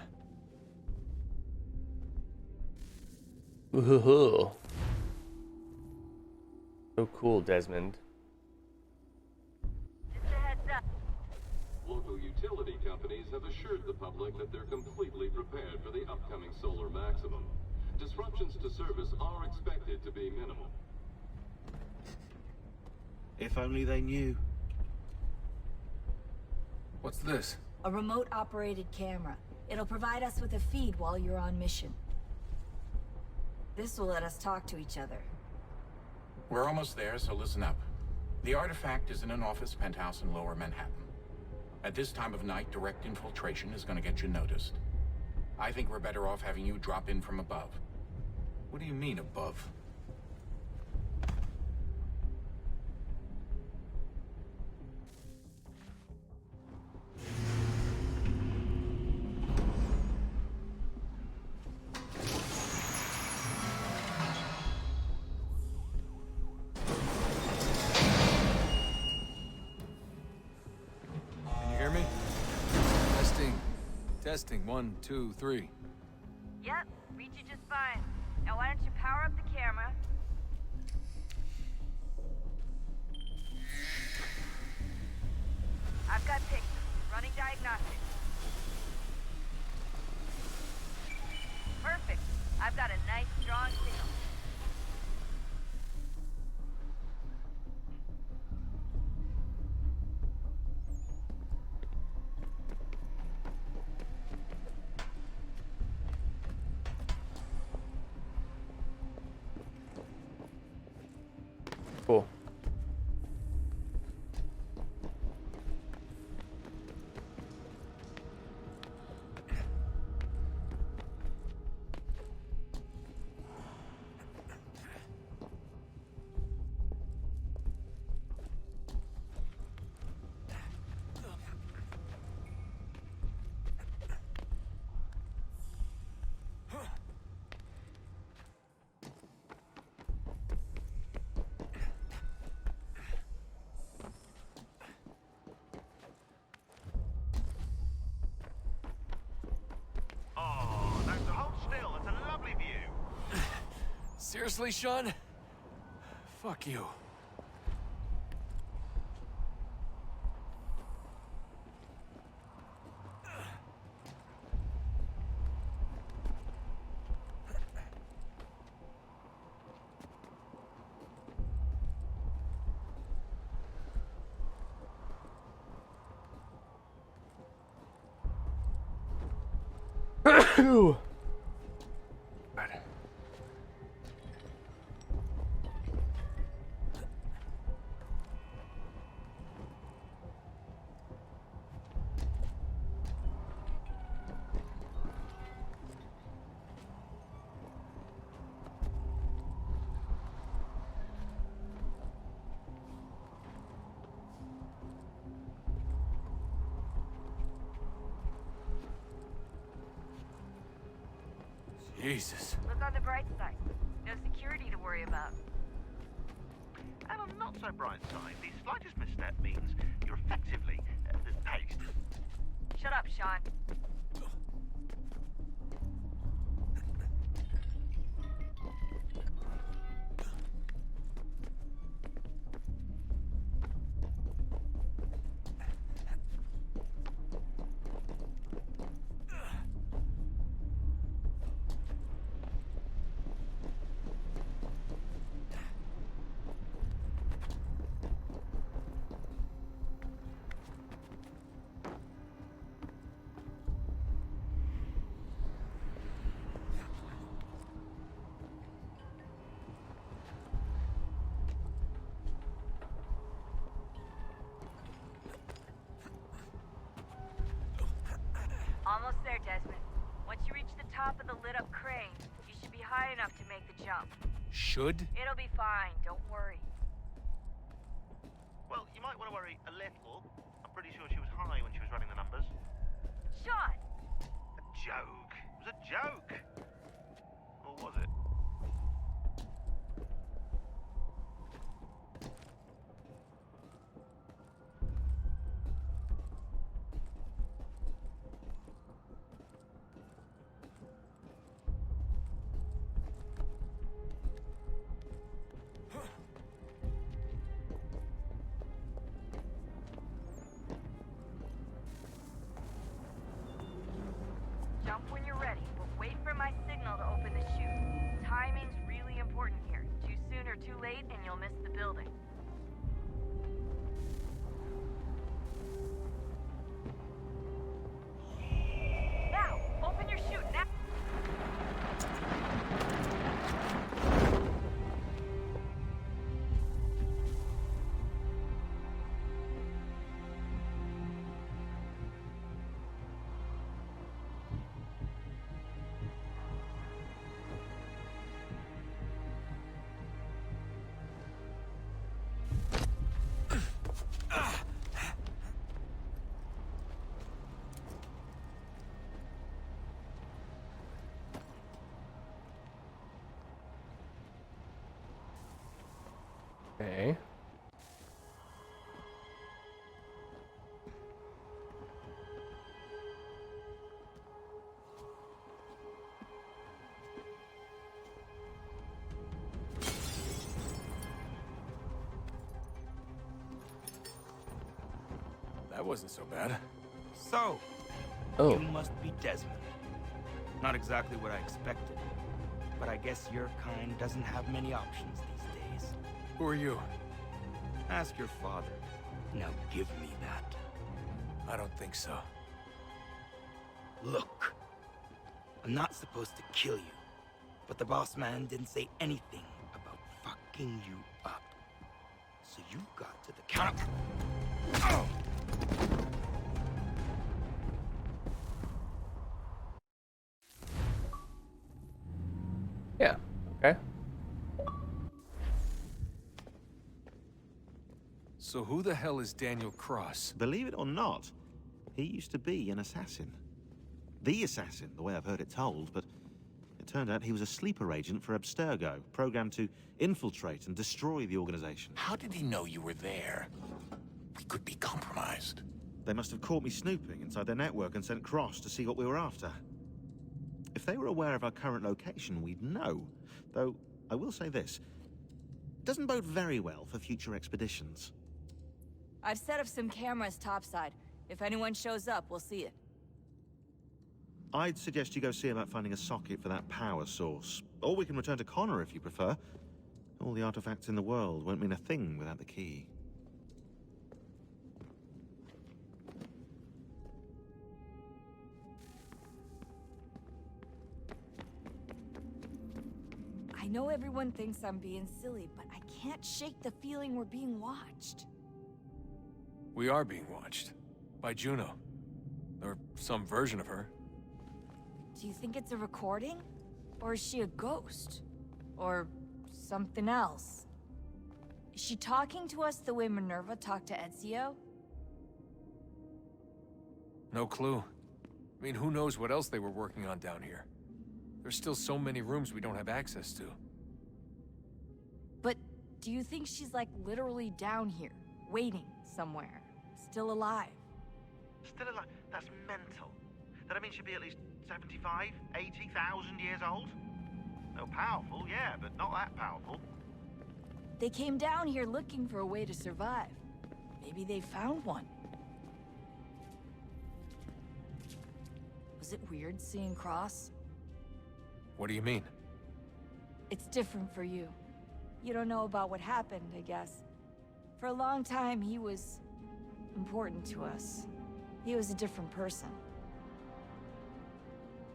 Ooh. So cool, Desmond. Local utility companies have assured the public that they're completely prepared for the upcoming solar maximum. Disruptions to service are expected to be minimal. If only they knew. What's this? A remote-operated camera. It'll provide us with a feed while you're on mission. This will let us talk to each other. We're almost there, so listen up. The artifact is in an office penthouse in Lower Manhattan. At this time of night, direct infiltration is going to get you noticed. I think we're better off having you drop in from above. What do you mean, above? Testing, 1, 2, 3. Yep, read you just fine. Now why don't you power up the camera? I've got pictures. Running diagnostics. Perfect. I've got a nice, strong signal. Seriously, Sean? Fuck you. Ooh. Jesus. Look on the bright side. No security to worry about. And on the not so bright side, the slightest misstep means you're effectively paced. Shut up, Sean. Almost there, Desmond. Once you reach the top of the lit-up crane, you should be high enough to make the jump. Should? It'll be fine, don't worry. Well, you might want to worry a little. I'm pretty sure she was high when she was running the numbers. Sean! A joke. It was a joke. Or was it? Jump when you're ready, but wait for my signal to open the chute. Timing's really important here. Too soon or too late, and you'll miss the building. Now, open your chute now. Okay. That wasn't so bad. So, you must be Desmond. Not exactly what I expected, but I guess your kind doesn't have many options these days. Who are you? Ask your father. Now give me that. I don't think so. Look, I'm not supposed to kill you, but the boss man didn't say anything about fucking you up. So you got to the count of... Oh! Yeah, okay. So who the hell is Daniel Cross? Believe it or not, he used to be an assassin. The assassin, the way I've heard it told, but it turned out he was a sleeper agent for Abstergo, programmed to infiltrate and destroy the organization. How did he know you were there? We could be compromised. They must have caught me snooping inside their network and sent Cross to see what we were after. If they were aware of our current location, we'd know. Though, I will say this. Doesn't bode very well for future expeditions. I've set up some cameras topside. If anyone shows up, we'll see it. I'd suggest you go see about finding a socket for that power source. Or we can return to Connor if you prefer. All the artifacts in the world won't mean a thing without the key. I know everyone thinks I'm being silly, but I can't shake the feeling we're being watched. We are being watched. By Juno. Or some version of her. Do you think it's a recording? Or is she a ghost? Or something else? Is she talking to us the way Minerva talked to Ezio? No clue. I mean, who knows what else they were working on down here? There's still so many rooms we don't have access to. But do you think she's like literally down here, waiting somewhere, still alive? Still alive? That's mental. That means she'd be at least 75, 80,000 years old? No, powerful, yeah, but not that powerful. They came down here looking for a way to survive. Maybe they found one. Was it weird seeing Cross? What do you mean? It's different for you. You don't know about what happened, I guess. For a long time, he was important to us. He was a different person.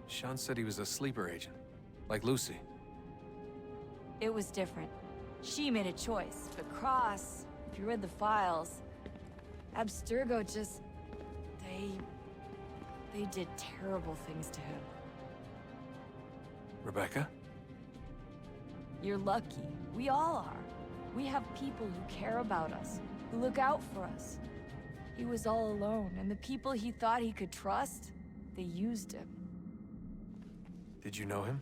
Sean said he was a sleeper agent. Like Lucy. It was different. She made a choice, but Cross, if you read the files, Abstergo just... They did terrible things to him. Rebecca? You're lucky. We all are. We have people who care about us, who look out for us. He was all alone, and the people he thought he could trust, they used him. Did you know him?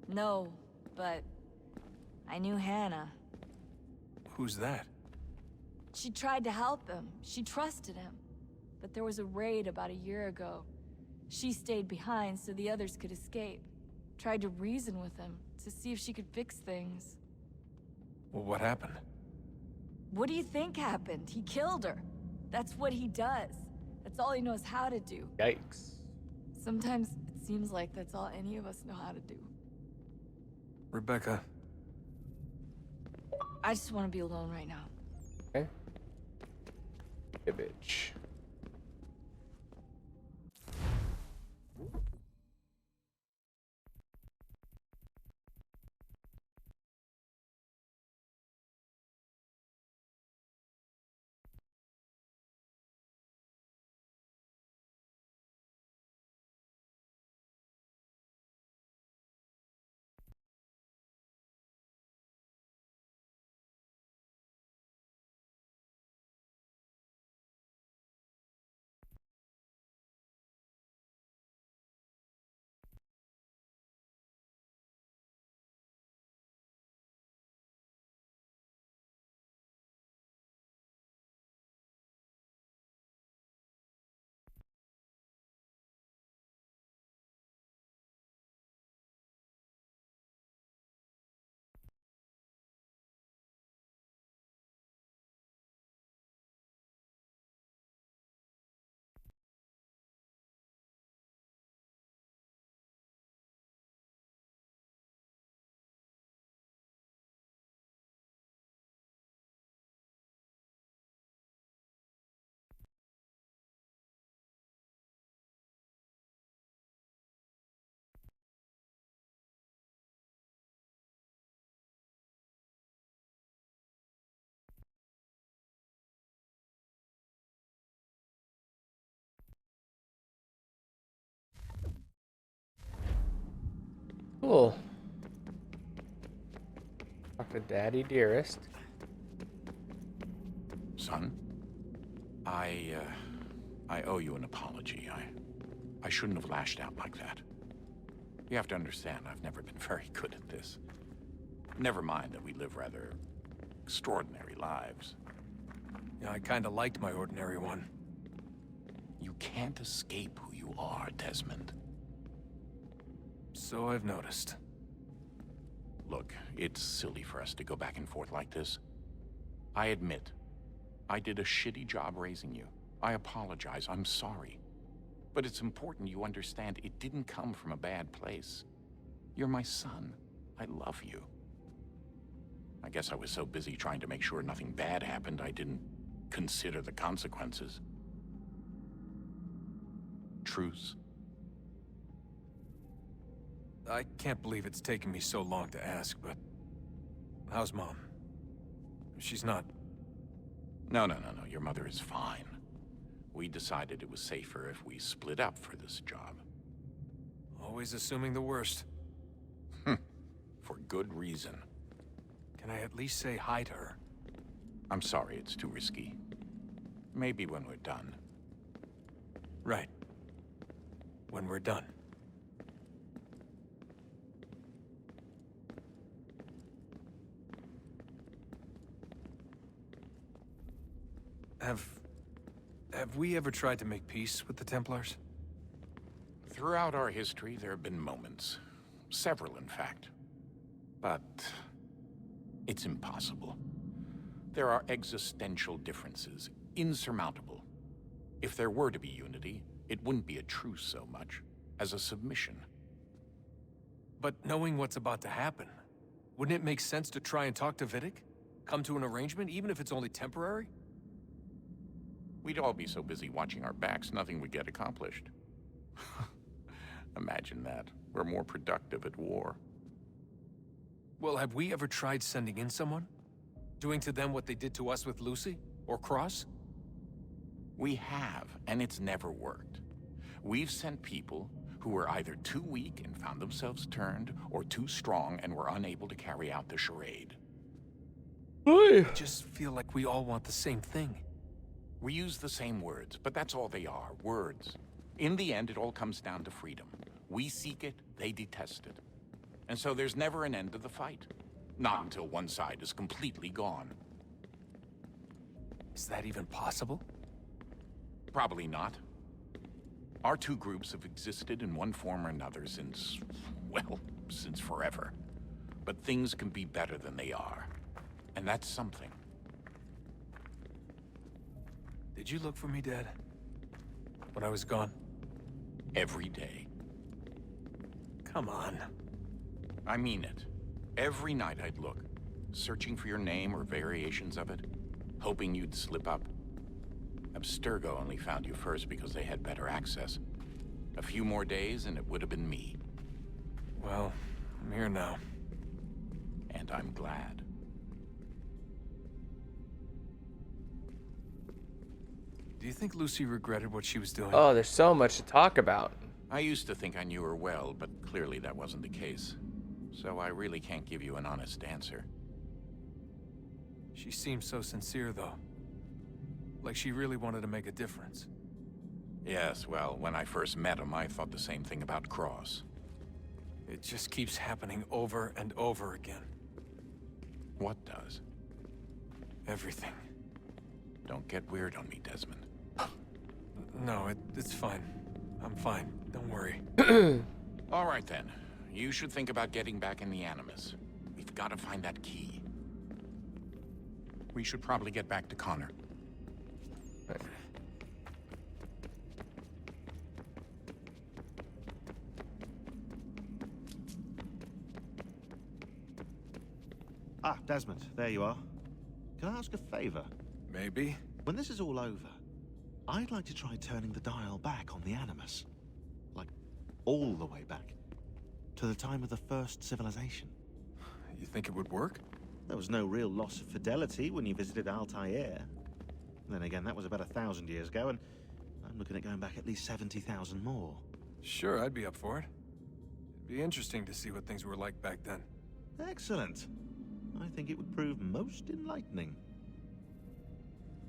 No, but I knew Hannah. Who's that? She tried to help him. She trusted him. But there was a raid about a year ago. She stayed behind so the others could escape. Tried to reason with him to see if she could fix things. Well, what happened? What do you think happened? He killed her. That's what he does. That's all he knows how to do. Yikes. Sometimes it seems like that's all any of us know how to do. Rebecca. I just want to be alone right now. Okay. Hey, bitch. Cool. Talk to Daddy Dearest. Son, I owe you an apology. I shouldn't have lashed out like that. You have to understand, I've never been very good at this. Never mind that we live rather extraordinary lives. Yeah, I kinda liked my ordinary one. You can't escape who you are, Desmond. So I've noticed. Look, it's silly for us to go back and forth like this. I admit, I did a shitty job raising you. I apologize, I'm sorry. But it's important you understand it didn't come from a bad place. You're my son. I love you. I guess I was so busy trying to make sure nothing bad happened, I didn't consider the consequences. Truce? I can't believe it's taken me so long to ask, but... how's Mom? She's not... No. Your mother is fine. We decided it was safer if we split up for this job. Always assuming the worst. For good reason. Can I at least say hi to her? I'm sorry, it's too risky. Maybe when we're done. Right. When we're done. Have we ever tried to make peace with the Templars? Throughout our history, there have been moments. Several, in fact. But... it's impossible. There are existential differences, insurmountable. If there were to be unity, it wouldn't be a truce so much as a submission. But knowing what's about to happen, wouldn't it make sense to try and talk to Vidic? Come to an arrangement, even if it's only temporary? We'd all be so busy watching our backs, nothing would get accomplished. Imagine that. We're more productive at war. Well, have we ever tried sending in someone? Doing to them what they did to us with Lucy? Or Cross? We have, and it's never worked. We've sent people who were either too weak and found themselves turned, or too strong and were unable to carry out the charade. I just feel like we all want the same thing. We use the same words, but that's all they are, words. In the end, it all comes down to freedom. We seek it, they detest it. And so there's never an end to the fight. Not until one side is completely gone. Is that even possible? Probably not. Our two groups have existed in one form or another since, well, since forever. But things can be better than they are. And that's something. Did you look for me, Dad? When I was gone? Every day. Come on. I mean it. Every night I'd look, searching for your name or variations of it, hoping you'd slip up. Abstergo only found you first because they had better access. A few more days and it would have been me. Well, I'm here now. And I'm glad. Do you think Lucy regretted what she was doing? Oh, there's so much to talk about. I used to think I knew her well, but clearly that wasn't the case. So I really can't give you an honest answer. She seemed so sincere, though. Like she really wanted to make a difference. Yes, well, when I first met him, I thought the same thing about Cross. It just keeps happening over and over again. What does? Everything. Don't get weird on me, Desmond. No, it's fine. I'm fine. Don't worry. All right, then. You should think about getting back in the Animus. We've got to find that key. We should probably get back to Connor. Ah, Desmond, there you are. Can I ask a favor? Maybe. When this is all over, I'd like to try turning the dial back on the Animus. Like, all the way back. To the time of the first civilization. You think it would work? There was no real loss of fidelity when you visited Altair. Then again, that was about 1,000 years ago, and I'm looking at going back at least 70,000 more. Sure, I'd be up for it. It'd be interesting to see what things were like back then. Excellent. I think it would prove most enlightening.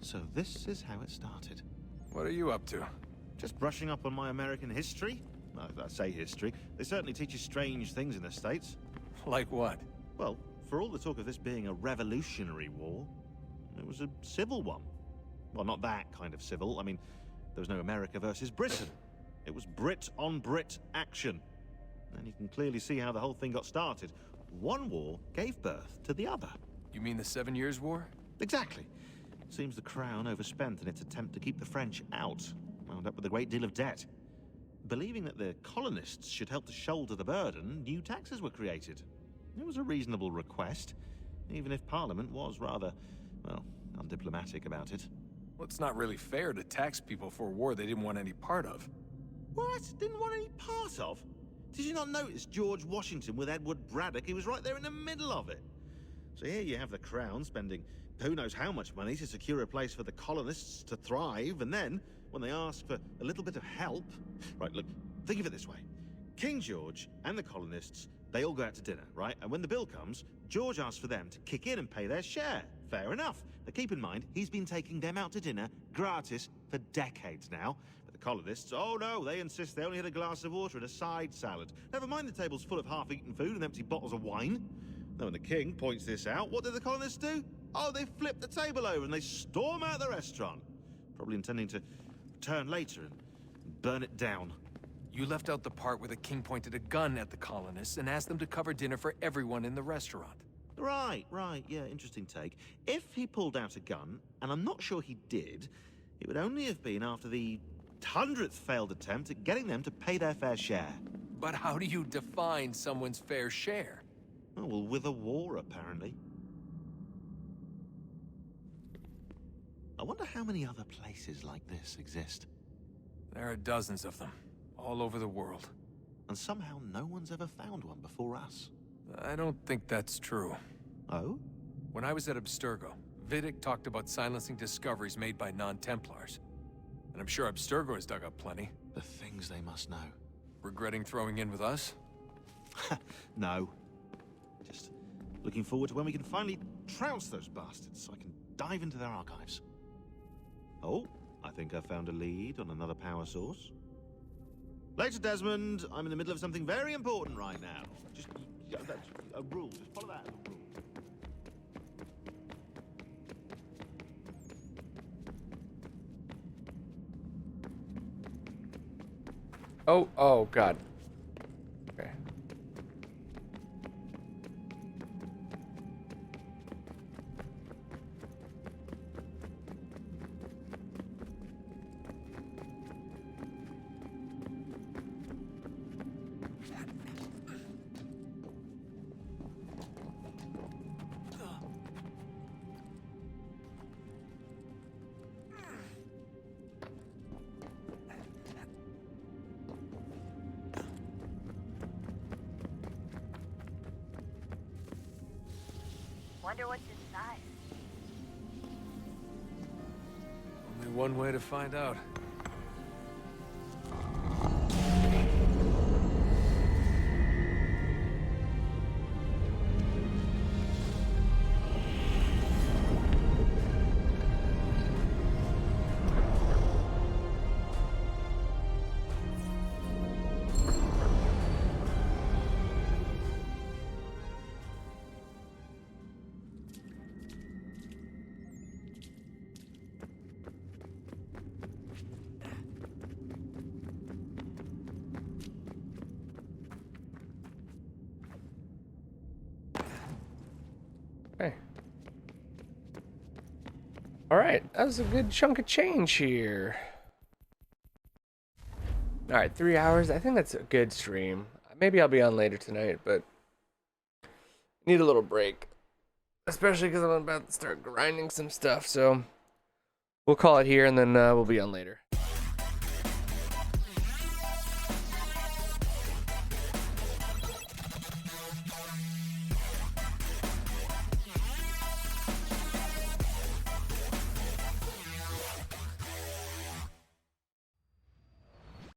So this is how it started. What are you up to? Just brushing up on my American history. I say history. They certainly teach you strange things in the States. Like what? Well, for all the talk of this being a revolutionary war, it was a civil one. Well, not that kind of civil. I mean, there was no America versus Britain. It was Brit on Brit action. And you can clearly see how the whole thing got started. one war gave birth to the other. You mean the 7 Years' War? Exactly. Seems the Crown overspent in its attempt to keep the French out, wound up with a great deal of debt. Believing that the colonists should help to shoulder the burden, new taxes were created. It was a reasonable request, even if Parliament was rather, well, undiplomatic about it. Well, it's not really fair to tax people for a war they didn't want any part of. What? Didn't want any part of? Did you not notice George Washington with Edward Braddock? He was right there in the middle of it. So here you have the Crown spending who knows how much money to secure a place for the colonists to thrive, and then, when they ask for a little bit of help... Right, look, think of it this way. King George and the colonists, they all go out to dinner, right? And when the bill comes, George asks for them to kick in and pay their share. Fair enough. But keep in mind, he's been taking them out to dinner gratis for decades now. But the colonists, oh no, they insist they only had a glass of water and a side salad. Never mind the table's full of half-eaten food and empty bottles of wine. Now, when the king points this out, what do the colonists do? Oh, they flip the table over and they storm out the restaurant. Probably intending to return later and burn it down. You left out the part where the king pointed a gun at the colonists and asked them to cover dinner for everyone in the restaurant. Right, yeah, interesting take. If he pulled out a gun, and I'm not sure he did, it would only have been after the 100th failed attempt at getting them to pay their fair share. But how do you define someone's fair share? Oh, well, with a war, apparently. I wonder how many other places like this exist. There are dozens of them, all over the world. And somehow no one's ever found one before us. I don't think that's true. Oh? When I was at Abstergo, Vidic talked about silencing discoveries made by non-Templars. And I'm sure Abstergo has dug up plenty. The things they must know. Regretting throwing in with us? No. Just looking forward to when we can finally trounce those bastards so I can dive into their archives. Oh, I think I found a lead on another power source. Later, Desmond. I'm in the middle of something very important right now. Just a rule. Just follow that as a rule. Oh, God. Okay. Wonder what's inside. Only one way to find out. Okay. Alright, that was a good chunk of change here. Alright, 3 hours. I think that's a good stream. Maybe I'll be on later tonight, but need a little break. Especially because I'm about to start grinding some stuff, so we'll call it here and then we'll be on later.